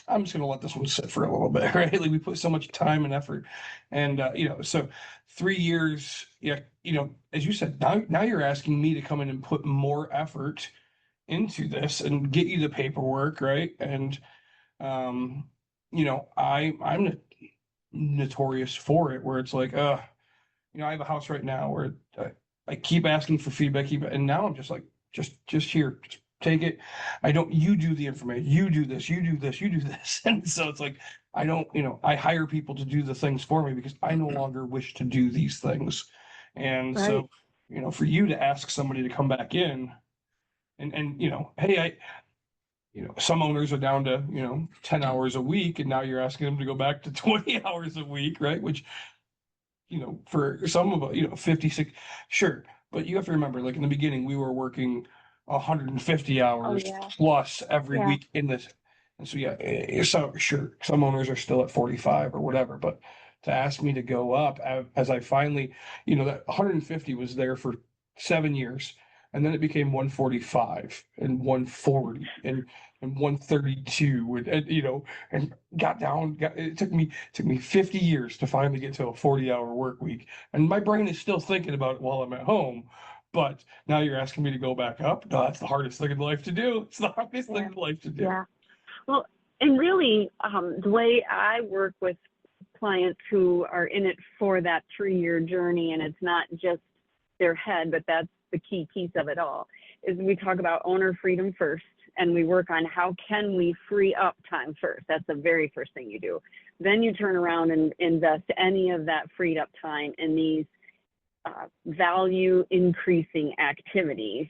I'm just going to let this one sit for a little bit, right? Like we put so much time and effort, and you know, so 3 years, yeah, you know, as you said, now you're asking me to come in and put more effort into this and get you the paperwork, right? And you know, I'm notorious for it, where it's like, you know, I have a house right now where I keep asking for feedback, and now I'm just like, just here, take it. You do the information, you do this, you do this, you do this. And so it's like, I don't, I hire people to do the things for me because I no longer wish to do these things. And Right. so, for you to ask somebody to come back in and, hey, some owners are down to, 10 hours a week, and now you're asking them to go back to 20 hours a week, right? Which, for some of us, 56, sure. But you have to remember, like in the beginning, we were working 150 hours yeah. plus every Yeah. week in this. And so, yeah, so sure, some owners are still at 45 or whatever, but to ask me to go up as I finally, that 150 was there for 7 years. And then it became 145 and 140 and 132 and got down. It took me 50 years to finally get to a 40-hour work week. And my brain is still thinking about it while I'm at home. But now you're asking me to go back up. No, that's the hardest thing in life to do. It's the hardest thing in life to do. Yeah. Well, and really, the way I work with clients who are in it for that 3-year journey, and it's not just their head, but that's the key piece of it all, is we talk about owner freedom first, and we work on how can we free up time first. That's the very first thing you do. Then you turn around and invest any of that freed up time in these value increasing activities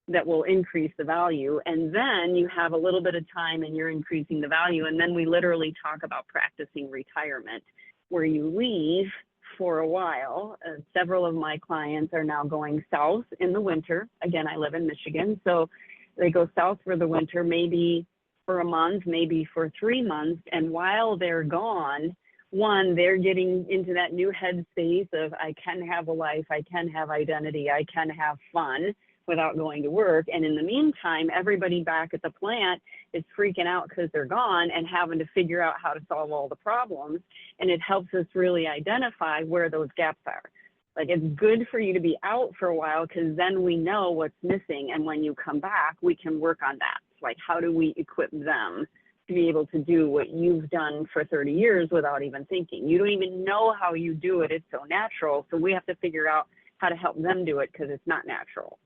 that will increase the value. And then you have a little bit of time and you're increasing the value. And then we literally talk about practicing retirement, where you leave for a while. Several of my clients are now going south in the winter. Again, I live in Michigan, so they go south for the winter, maybe for a month, maybe for 3 months. And while they're gone, one, they're getting into that new headspace of I can have a life, I can have identity, I can have fun without going to work. And in the meantime, everybody back at the plant is freaking out because they're gone and having to figure out how to solve all the problems. And it helps us really identify where those gaps are. Like, it's good for you to be out for a while because then we know what's missing. And when you come back, we can work on that. Like, how do we equip them to be able to do what you've done for 30 years without even thinking? You don't even know how you do it. It's so natural. So we have to figure out how to help them do it because it's not natural.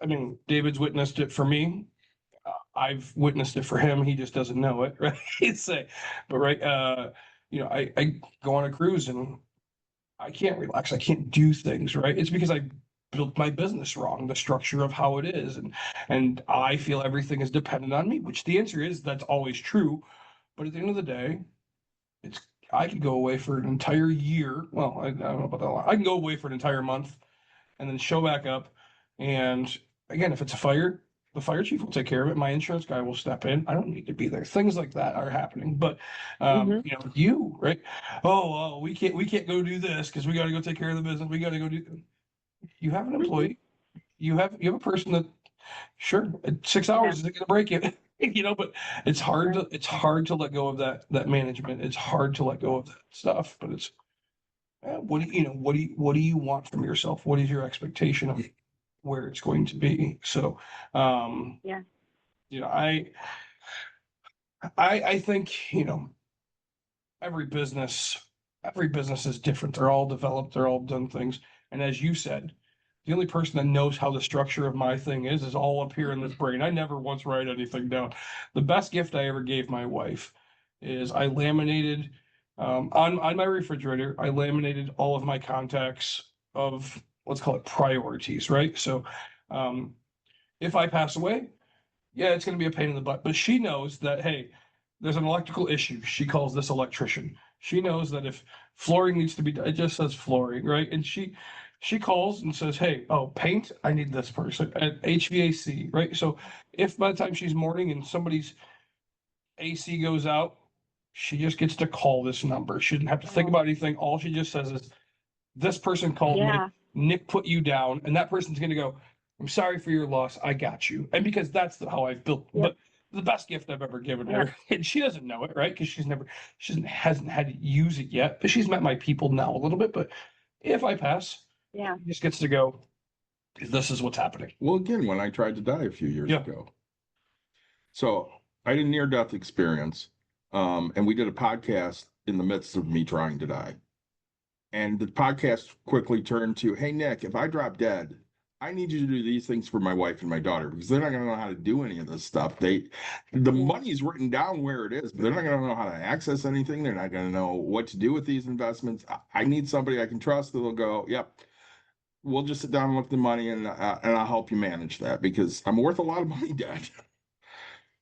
I mean, David's witnessed it for me. I've witnessed it for him. He just doesn't know it, right? But right, I go on a cruise and I can't relax. I can't do things, right? It's because I built my business wrong, the structure of how it is, and I feel everything is dependent on me. Which the answer is that's always true, but at the end of the day, I could go away for an entire year. Well, I don't know about that long. I can go away for an entire month, and then show back up. And again, if it's a fire, the fire chief will take care of it. My insurance guy will step in. I don't need to be there. Things like that are happening. But right? Oh, we can't go do this because we got to go take care of the business. We got to go do. You have an employee. You have a person that, sure, 6 hours isn't going to break you. But it's hard to let go of that management. It's hard to let go of that stuff. But it's what do you want from yourself? What is your expectation of where it's going to be? So I think every business is different. They're all developed, they're all done things. And as you said, the only person that knows how the structure of my thing is all up here in this brain. I never once write anything down. The best gift I ever gave my wife is I laminated on my refrigerator, I laminated all of my contacts of, let's call it, priorities, right? So if I pass away, yeah, it's going to be a pain in the butt, but she knows that, hey, there's an electrical issue. She calls this electrician. She knows that if flooring needs to be done, it just says flooring, right? And she calls and says, hey, paint, I need this person. And HVAC, right? So if by the time she's mourning and somebody's AC goes out, she just gets to call this number. She didn't have to think about anything. All she just says is, this person called me, Nick put you down, and that person's going to go, I'm sorry for your loss. I got you. And because that's how I've built, but the best gift I've ever given her, and she doesn't know it, right? Because she hasn't had to use it yet, but she's met my people now a little bit. But if I pass, she just gets to go, this is what's happening. Well, again, when I tried to die a few years ago. So I had a near-death experience, and we did a podcast in the midst of me trying to die. And the podcast quickly turned to, hey, Nick, if I drop dead, I need you to do these things for my wife and my daughter because they're not going to know how to do any of this stuff. The money's written down where it is, but they're not going to know how to access anything. They're not going to know what to do with these investments. I need somebody I can trust that'll go, yep, we'll just sit down and look at the money and I'll help you manage that because I'm worth a lot of money, Dad.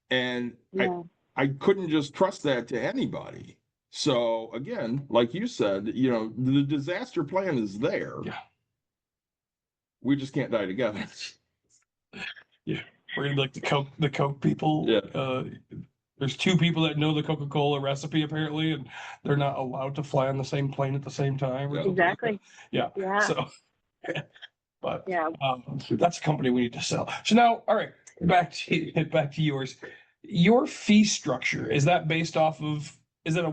And Yeah. I couldn't just trust that to anybody. So again, like you said, the disaster plan is there. Yeah. We just can't die together. Yeah, we're gonna be like the Coke people. Yeah. There's two people that know the Coca-Cola recipe apparently, and they're not allowed to fly on the same plane at the same time. Or something like Exactly. that. Yeah. Yeah. So, but Yeah. that's a company we need to sell. So now, all right, back to yours. Your fee structure, is that based off of? Is it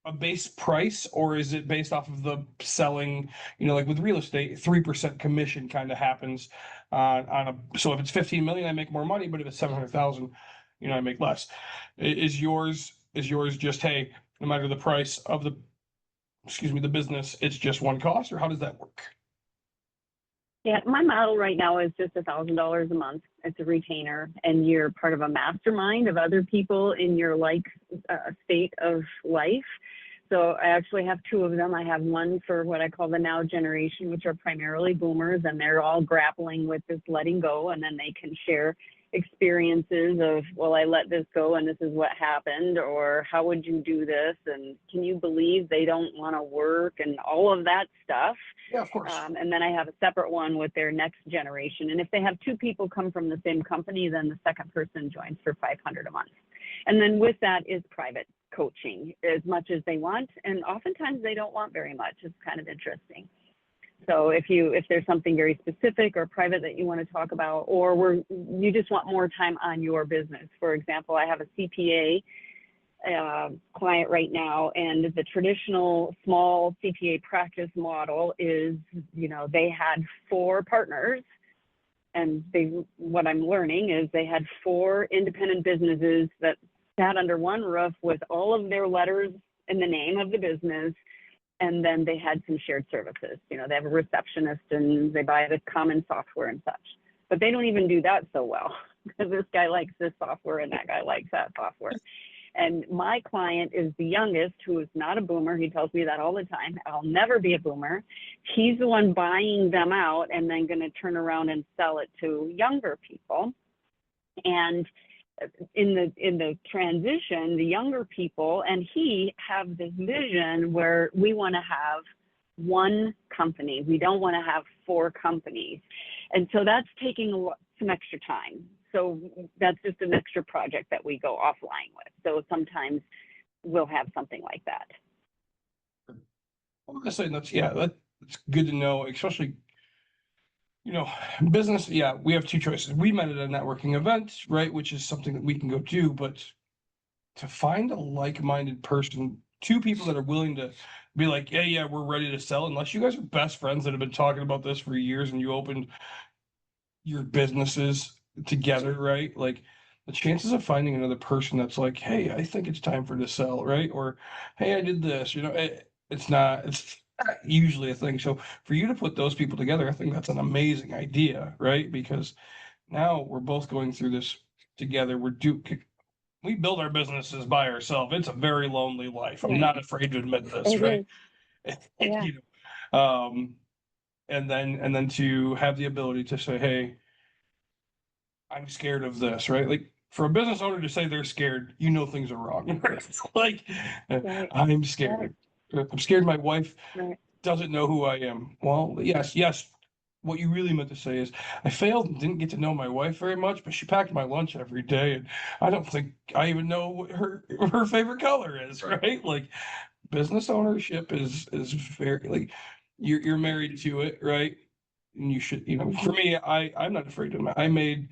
a base price, or is it based off of the selling, like with real estate, 3% commission kind of happens on a, so if it's 15 million, I make more money, but if it's 700,000, I make less. Is yours just, hey, no matter the price of the business, it's just one cost, or how does that work? Yeah, my model right now is just $1,000 a month. It's a retainer, and you're part of a mastermind of other people in your state of life. So I actually have two of them. I have one for what I call the now generation, which are primarily boomers, and they're all grappling with this letting go, and then they can share experiences of, well, I let this go and this is what happened, or how would you do this, and can you believe they don't want to work, and all of that stuff. Yeah, of course. And then I have a separate one with their next generation. And if they have two people come from the same company, then the second person joins for $500 a month. And then with that is private coaching as much as they want. And oftentimes they don't want very much. It's kind of interesting. So if there's something very specific or private that you want to talk about, or you just want more time on your business. For example, I have a CPA client right now, and the traditional small CPA practice model is, they had 4 partners, and what I'm learning is they had 4 independent businesses that sat under one roof with all of their letters in the name of the business. And then they had some shared services. They have a receptionist and they buy the common software and such. But they don't even do that so well because this guy likes this software and that guy likes that software. And my client is the youngest, who is not a boomer. He tells me that all the time. I'll never be a boomer. He's the one buying them out and then going to turn around and sell it to younger people. And in the transition, the younger people and he have this vision where we want to have one company. We don't want to have 4 companies. And so that's taking some extra time. So that's just an extra project that we go offline with. So sometimes we'll have something like that. I'm saying that's good to know, especially, business. Yeah, we have 2 choices. We met at a networking event, right? Which is something that we can go do, but to find a like-minded person, 2 people that are willing to be like, yeah, we're ready to sell, unless you guys are best friends that have been talking about this for years and you opened your businesses together, right? Like the chances of finding another person that's like, hey, I think it's time for to sell, right? Or, hey, I did this, it's not usually a thing. So for you to put those people together, I think that's an amazing idea, right? Because now we're both going through this together. We build our businesses by ourselves. It's a very lonely life. I'm not afraid to admit this, right? Yeah. And then to have the ability to say, hey, I'm scared of this, right? Like for a business owner to say they're scared, things are wrong. Like Right. I'm scared. Right. I'm scared my wife doesn't know who I am. Well, yes. What you really meant to say is I failed and didn't get to know my wife very much, but she packed my lunch every day. And I don't think I even know what her favorite color is, right? Like business ownership is very, like you're married to it, right? And you should, for me, I'm not afraid to, I made,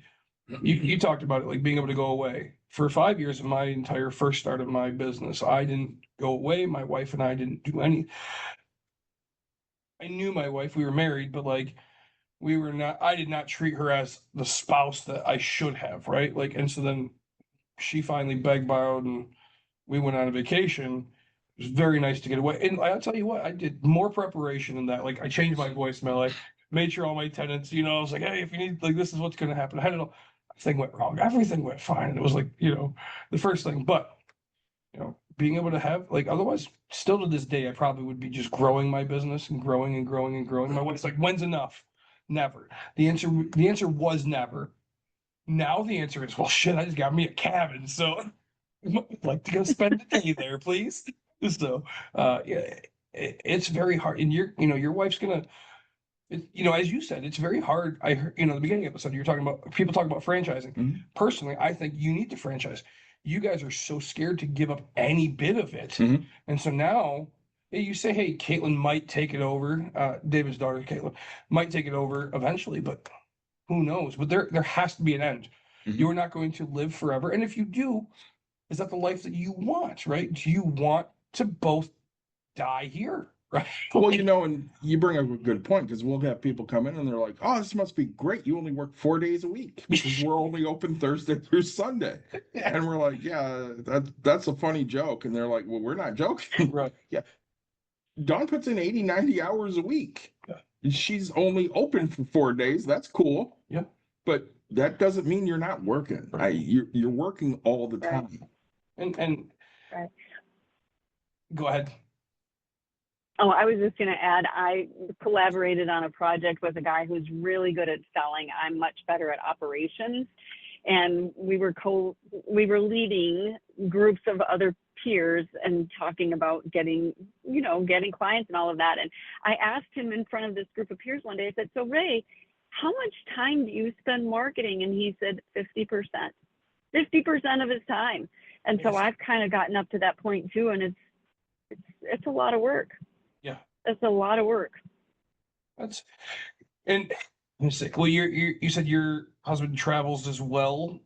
you talked about it, like being able to go away. For 5 years of my entire first start of my business, I didn't go away. My wife and I didn't do any. I knew my wife, we were married, but like I did not treat her as the spouse that I should have, right? Like, and so then she finally begged, borrowed, and we went on a vacation. It was very nice to get away. And I'll tell you what, I did more preparation than that. Like I changed my voicemail. I made sure all my tenants, I was like, hey, if you need, like, this is what's going to happen. I had it all. Thing went wrong. Everything went fine. And it was like, the first thing, but being able to have, like, otherwise, still to this day, I probably would be just growing my business and growing and growing and growing. My wife's like, when's enough? Never. The answer was never. Now the answer is, well, shit, I just got me a cabin. So I'd like to go spend a day there, please. So, yeah, it's very hard. And your wife's gonna, as you said, it's very hard. I heard, the beginning of the episode, you're talking about, people talk about franchising. Mhm. Personally, I think you need to franchise. You guys are so scared to give up any bit of it. Mhm. And so now you say, hey, Caitlin might take it over. David's daughter, Caitlin, might take it over eventually, but who knows? But there has to be an end. Mhm. You're not going to live forever. And if you do, is that the life that you want, right? Do you want to both die here? Right. Well, and you bring up a good point, because we'll have people come in and they're like, oh, this must be great. You only work 4 days a week because we're only open Thursday through Sunday. And we're like, yeah, that's a funny joke. And they're like, well, we're not joking. Right. Yeah. Dawn puts in 80, 90 hours a week. Yeah. She's only open for 4 days. That's cool. Yeah. But that doesn't mean you're not working. Right. You're working all the Right. time. And Right. Go ahead. Oh, I was just going to add, I collaborated on a project with a guy who's really good at selling. I'm much better at operations. And we were leading groups of other peers and talking about getting clients and all of that. And I asked him in front of this group of peers one day, I said, so Ray, how much time do you spend marketing? And he said 50% of his time. And so I've kind of gotten up to that point too. And it's a lot of work. Yeah. It's a lot of work. And let me see. Well, you said your husband travels as well,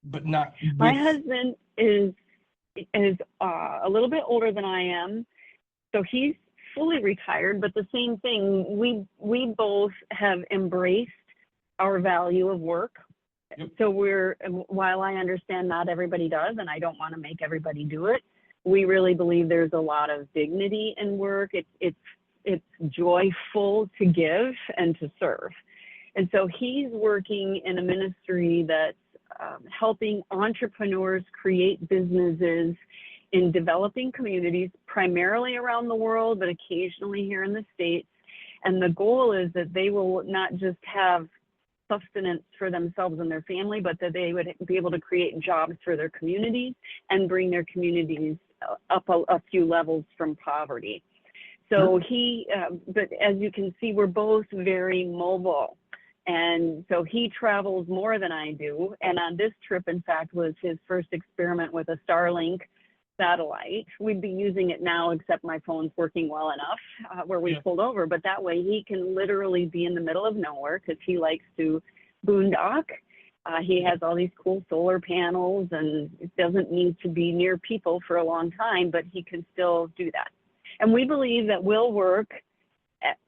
but not. My husband is a little bit older than I am, so he's fully retired. But the same thing, we both have embraced our value of work. Yep. So while I understand not everybody does, and I don't want to make everybody do it, we really believe there's a lot of dignity in work. It's joyful to give and to serve. And so he's working in a ministry that's helping entrepreneurs create businesses in developing communities, primarily around the world, but occasionally here in the States. And the goal is that they will not just have sustenance for themselves and their family, but that they would be able to create jobs for their communities and bring their communities up a few levels from poverty. So but as you can see, we're both very mobile. And so he travels more than I do. And on this trip, in fact, was his first experiment with a Starlink satellite. We'd be using it now, except my phone's working well enough where we pulled over. But that way he can literally be in the middle of nowhere because he likes to boondock. He has all these cool solar panels and it doesn't need to be near people for a long time, but he can still do that. And we believe that we'll work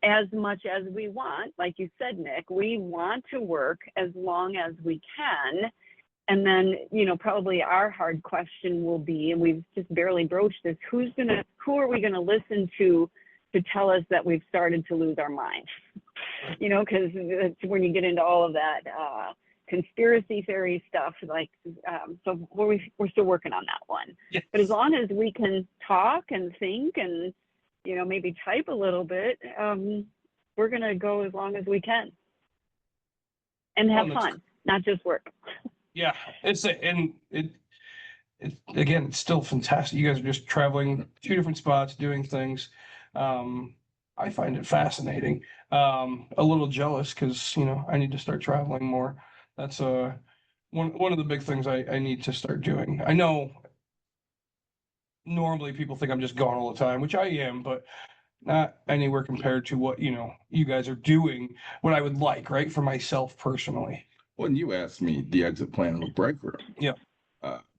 as much as we want. Like you said, Nick, we want to work as long as we can. And then, probably our hard question will be, and we've just barely broached this, who are we going to listen to tell us that we've started to lose our mind? Because when you get into all of that conspiracy theory stuff, so we're still working on that one. Yes. But as long as we can talk and think and, maybe type a little bit, we're going to go as long as we can and have fun, not just work. Yeah, it's still fantastic. You guys are just traveling 2 different spots, doing things. I find it fascinating. A little jealous because I need to start traveling more. That's one of the big things I need to start doing. I know normally people think I'm just gone all the time, which I am, but not anywhere compared to what you guys are doing. What I would like, right, for myself personally. When you asked me the exit plan of the break room, Yeah.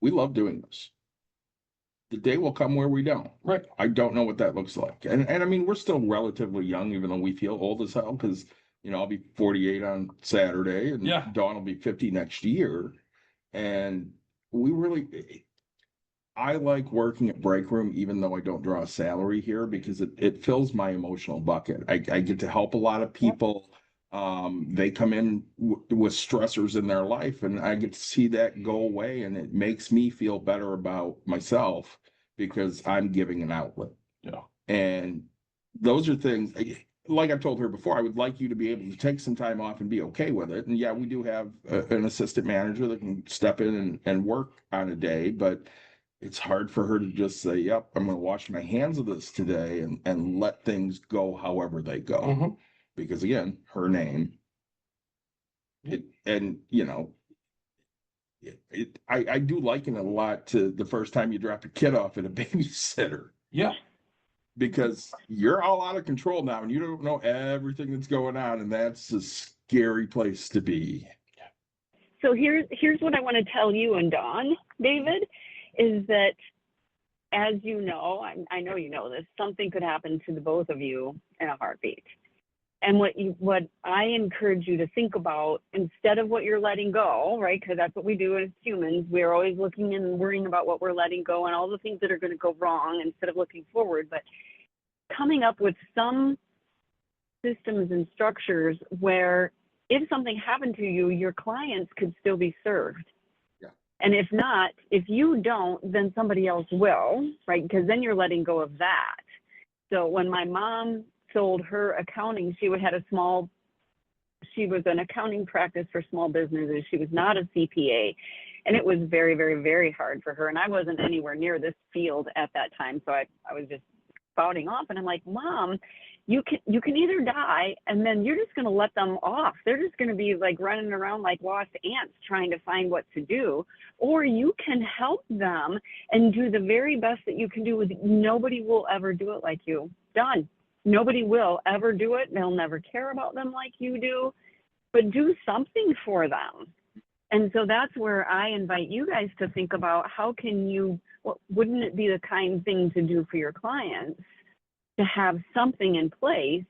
We love doing this. The day will come where we don't. Right. I don't know what that looks like. And I mean, we're still relatively young, even though we feel old as hell, because, I'll be 48 on Saturday and Dawn will be 50 next year. And I like working at Break Room, even though I don't draw a salary here, because it fills my emotional bucket. I get to help a lot of people. They come in with stressors in their life, and I get to see that go away, and it makes me feel better about myself because I'm giving an outlet. Yeah. And those are things, like I've told her before, I would like you to be able to take some time off and be okay with it. And yeah, we do have an assistant manager that can step in and work on a day, but it's hard for her to just say, yep, I'm going to wash my hands of this today and let things go however they go. Mhm. Because again, her name, and you know, I do liken it a lot to the first time you drop a kid off at a babysitter, Yeah. because you're all out of control now and you don't know everything that's going on, and that's a scary place to be. So here's what I want to tell you and Dawn, David, is that, as you know, I know you know this, something could happen to the both of you in a heartbeat. And what I encourage you to think about, instead of what you're letting go, right? Because that's what we do as humans. We're always looking and worrying about what we're letting go and all the things that are going to go wrong instead of looking forward. But coming up with some systems and structures where if something happened to you, your clients could still be served. Yeah. And if not, if you don't, then somebody else will, right? Because then you're letting go of that. So when my mom sold her accounting, she was an accounting practice for small businesses. She was not a CPA. And it was very, very, very hard for her. And I wasn't anywhere near this field at that time. So I was just spouting off. And I'm like, Mom, you can either die and then you're just going to let them off. They're just going to be like running around like lost ants trying to find what to do. Or you can help them and do the very best that you can do. With nobody will ever do it like you. Done. Nobody will ever do it. They'll never care about them like you do, but do something for them. And so that's where I invite you guys to think about, how can you, wouldn't it be the kind thing to do for your clients to have something in place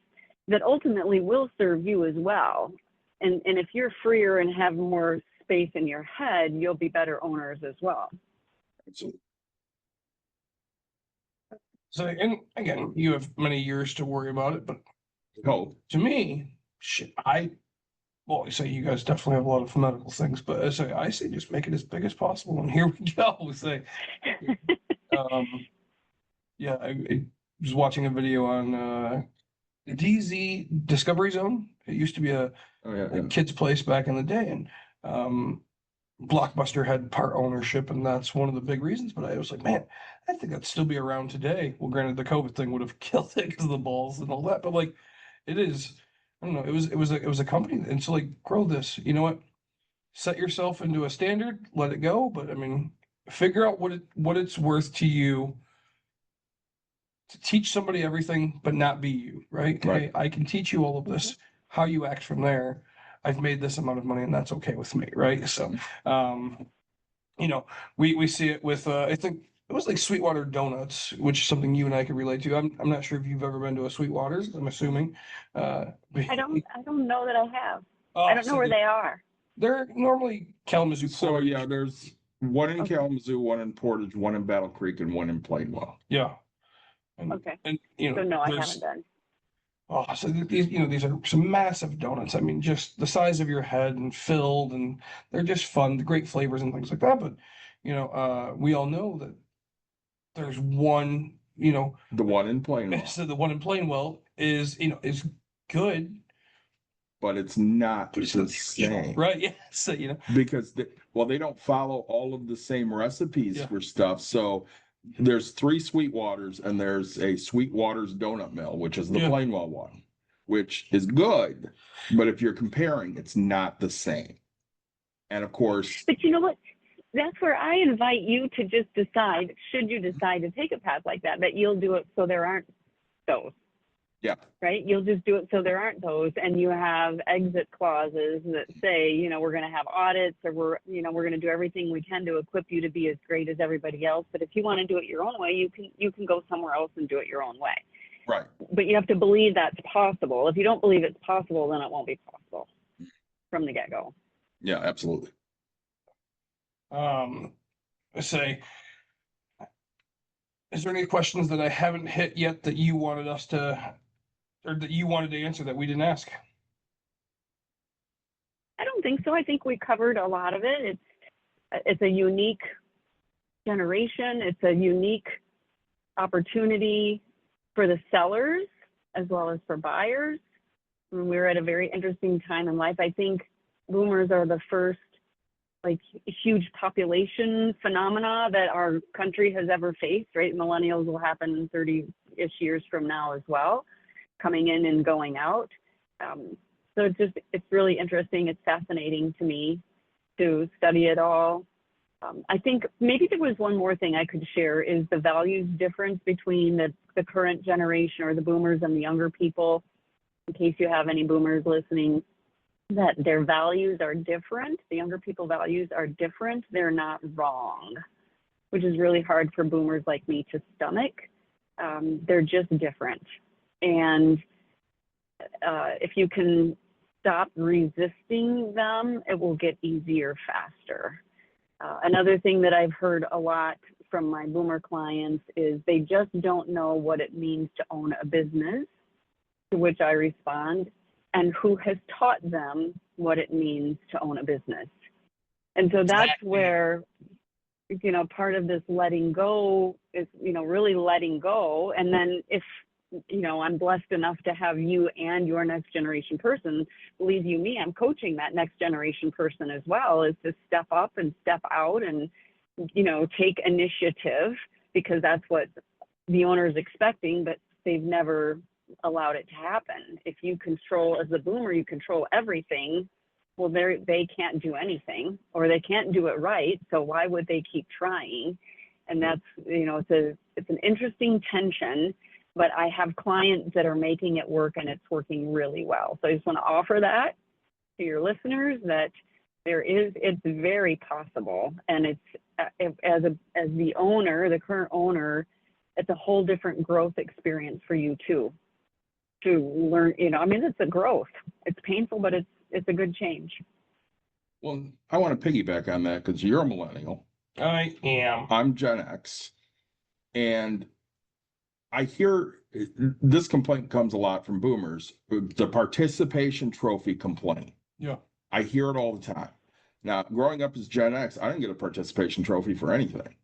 that ultimately will serve you as well? And if you're freer and have more space in your head, you'll be better owners as well. Absolutely. So, and again, you have many years to worry about it, but Oh, to me, well, I say you guys definitely have a lot of medical things, but I say just make it as big as possible. And here we go. We say, yeah, I was watching a video on DZ Discovery Zone. It used to be a kid's place back in the day, and Blockbuster had part ownership, and that's one of the big reasons. But I was like, man, I think that'd still be around today. Well, granted, the COVID thing would have killed it because of the balls and all that, but like, it is. I don't know. It was a company, and so like, grow this. You know what? Set yourself into a standard, let it go. But I mean, figure out what it's worth to you to teach somebody everything, but not be you, right? Right. Hey, I can teach you all of this. How you act from there, I've made this amount of money, and that's okay with me, right? So, you know, we see it with I think it was like Sweetwater Donuts, which is something you and I could relate to. I'm not sure if you've ever been to a Sweetwater's. I'm assuming. I don't know that I have. Oh, I don't know so where they are. They're normally Kalamazoo. so Portage. yeah, there's one in Kalamazoo, one in Portage, one in Battle Creek, and one in Plainwell. Yeah. And, Okay. And you know, So no, I haven't done. Oh, so these are some massive donuts. I mean, just the size of your head and filled, and they're just fun, great flavors and things like that. But we all know that there's one, The one in Plainwell, so the one in Plainwell is good, but it's not but it's the not same, right? Yeah. So because they don't follow all of the same recipes Yeah. for stuff. So there's 3 Sweetwaters, and there's a Sweetwater's Donut Mill, which is the Yeah. Plainwell one, which is good, but if you're comparing, it's not the same. And of course, But you know what? That's where I invite you to just decide, should you decide to take a path like that you'll do it so there aren't those. yeah, Right? You'll just do it so there aren't those, and you have exit clauses that say, we're going to have audits, or we're going to do everything we can to equip you to be as great as everybody else. But if you want to do it your own way, you can go somewhere else and do it your own way. right. But you have to believe that's possible. If you don't believe it's possible, then it won't be possible from the get-go. Yeah, absolutely. I say is there any questions that I haven't hit yet that you wanted us to, or that you wanted to answer that we didn't ask? I don't think so. I think we covered a lot of it. It's a unique generation. It's a unique opportunity for the sellers as well as for buyers. We're at a very interesting time in life. I think boomers are the first like huge population phenomena that our country has ever faced, right? Millennials will happen 30-ish years from now as well, coming in and going out. So it's really interesting. It's fascinating to me to study it all. I think maybe there was one more thing I could share is the values difference between the current generation or the boomers and the younger people, in case you have any boomers listening, that their values are different. The younger people values are different. They're not wrong, which is really hard for boomers like me to stomach. They're just different. And if you can stop resisting them, it will get easier faster. Another thing that I've heard a lot from my boomer clients is they just don't know what it means to own a business, to which I respond, and who has taught them what it means to own a business. And so that's where, you know, part of this letting go is, you know, really letting go. And then if, you know, I'm blessed enough to have you and your next generation person, believe you me, I'm coaching that next generation person as well, is to step up and step out and, you know, take initiative, because that's what the owner is expecting, but they've never allowed it to happen. If you control, as a boomer, you control everything, well, they can't do anything, or they can't do it right. So why would they keep trying? And that's, you know, it's an interesting tension, but I have clients that are making it work and it's working really well. So I just want to offer that to your listeners, that it's very possible. And it's, as the owner, the current owner, it's a whole different growth experience for you too, to learn, you know, I mean, it's a growth. It's painful, but it's a good change. Well, I want to piggyback on that because you're a millennial. I am. I'm Gen X. And I hear this complaint comes a lot from boomers, the participation trophy complaint. Yeah. I hear it all the time. Now, growing up as Gen X, I didn't get a participation trophy for anything.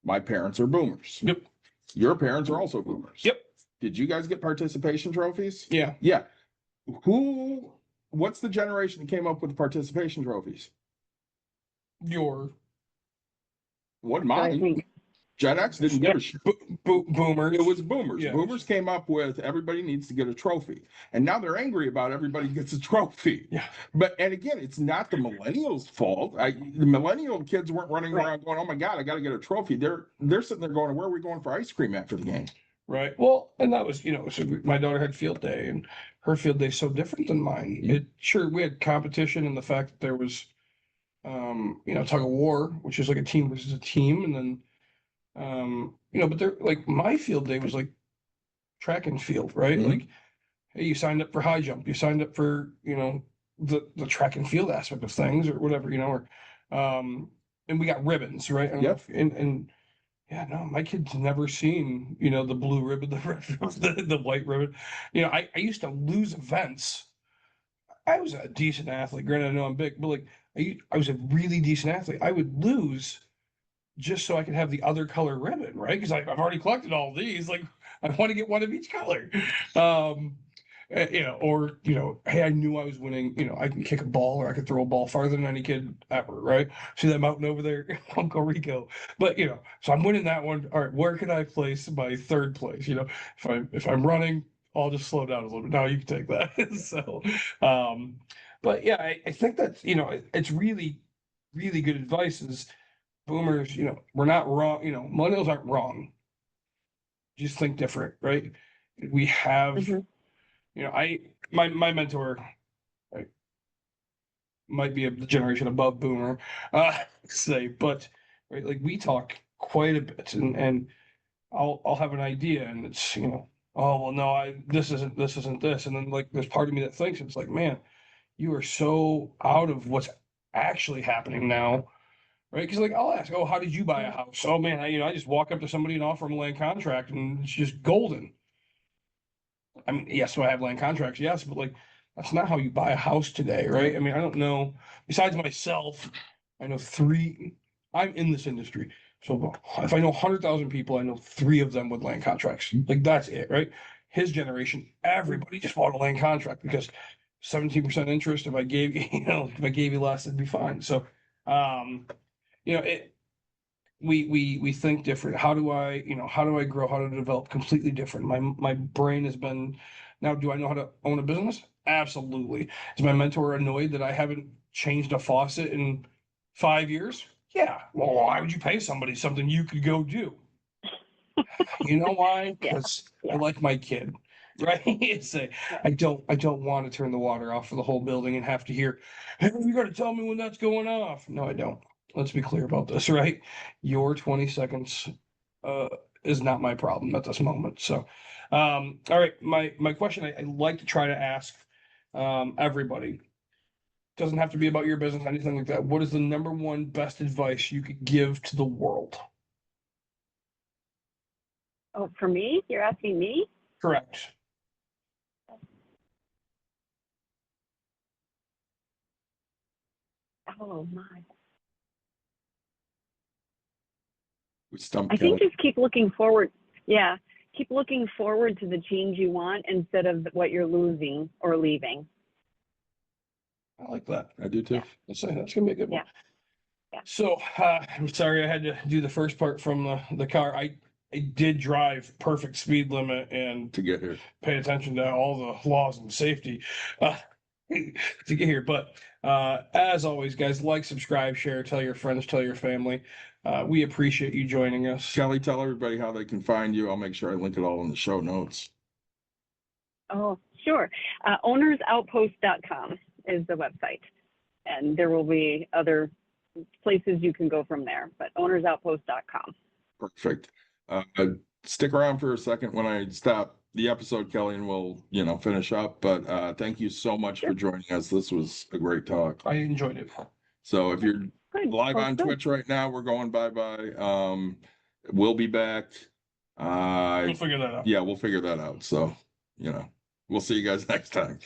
My parents are boomers. Yep. Your parents are also boomers. Yep. Did you guys get participation trophies? Yeah. Yeah. What's the generation that came up with the participation trophies? What mine? I think Gen X didn't get a boomers. It was boomers. Yeah. Boomers came up with everybody needs to get a trophy. And now they're angry about everybody gets a trophy. Yeah. And again, it's not the millennials' fault. The millennial kids weren't running around going, oh my God, I got to get a trophy. They're sitting there going, where are we going for ice cream after the game? Right. Well, and that was, you know, so my daughter had field day, and her field day is so different than mine. Sure, we had competition in the fact that there was, you know, tug of war, which is like a team versus a team. And then, you know, but they're like, my field day was like track and field, right? Mhm. Like, hey, you signed up for high jump, you signed up for, you know, the track and field aspect of things or whatever, you know, or, and we got ribbons, right? Yep. And yeah, no, my kid's never seen, you know, the blue ribbon, the red ribbon, the white ribbon. You know, I used to lose events. I was a decent athlete. Granted, I know I'm big, but like I was a really decent athlete. I would lose just so I could have the other color ribbon, right? Because I've already collected all these. Like I want to get one of each color. You know, or, you know, hey, I knew I was winning, you know, I can kick a ball or I could throw a ball farther than any kid ever, right? See that mountain over there, Uncle Rico. But, you know, so I'm winning that one. All right, where can I place my third place? You know, if I'm running, I'll just slow down a little bit. Now you can take that. So, but yeah, I think that's, you know, it's really, really good advice is boomers, you know, we're not wrong. You know, millennials aren't wrong. Just think different, right? We have, Mhm. you know, my mentor might be a generation above boomer, say, but right, like we talk quite a bit, and I'll have an idea, and it's, you know, oh well, no, this isn't this, and then like there's part of me that thinks it's like, man, you are so out of what's actually happening now. right? Because like I'll ask, oh, how did you buy a house? Oh man, I just walk up to somebody and offer them a land contract, and it's just golden. I mean, yes, do I have land contracts? Yes, but like that's not how you buy a house today, right? I mean, I don't know. Besides myself, I know three. I'm in this industry, so if I know 100,000 people, I know three of them with land contracts. Like that's it, right? His generation, everybody just bought a land contract because 17% interest. If I gave if I gave you less, it'd be fine. So, it. We think different. How do I grow, how to develop completely different? My brain has been, now do I know how to own a business? Absolutely. Is my mentor annoyed that I haven't changed a faucet in 5 years? Yeah. Well, why would you pay somebody something you could go do? You know why? Because I like my kid. Right? I don't want to turn the water off for the whole building and have to hear, hey, you gotta tell me when that's going off. No, I don't. Let's be clear about this, right? Your 20 seconds is not my problem at this moment. So, all right, my question I like to try to ask everybody, doesn't have to be about your business, anything like that. What is the number one best advice you could give to the world? Oh, for me? You're asking me? Correct. Oh my. We stumped I think Kelly. just keep looking forward. Yeah. Keep looking forward to the change you want instead of what you're losing or leaving. I like that. I do too. That's gonna be a good one. Yeah. So I'm sorry I had to do the first part from the car. I did drive perfect speed limit and To get here. pay attention to all the laws and safety to get here. But as always, guys, like, subscribe, share, tell your friends, tell your family. We appreciate you joining us. Kelly, tell everybody how they can find you. I'll make sure I link it all in the show notes. Oh, sure. Ownersoutpost.com is the website. And there will be other places you can go from there, but ownersoutpost.com. Perfect. Stick around for a second when I stop the episode, Kelly, and we'll, finish up. But thank you so much for joining us. This was a great talk. I enjoyed it. So if you're Good. live Well, on good. Twitch right now, we're going bye-bye. We'll be back. We'll figure that out. Yeah, we'll figure that out. So, we'll see you guys next time.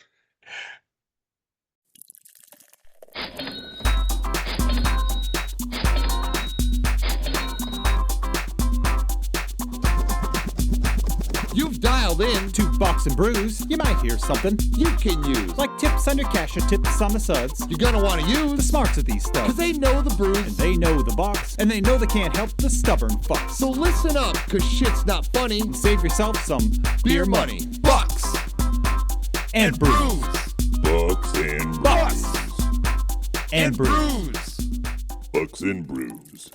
You've dialed in To Box and Brews, you might hear something you can use. like tips on your cash or tips on the suds. You're gonna want to The use smarts of these because stuff. they know the And brews. they know the box, and they know they can't help the stubborn fucks. So listen up, cause shit's not funny. Save yourself some Beer money, bucks, and brews. Bucks and bucks, brews. And brews. brews. Bucks and brews.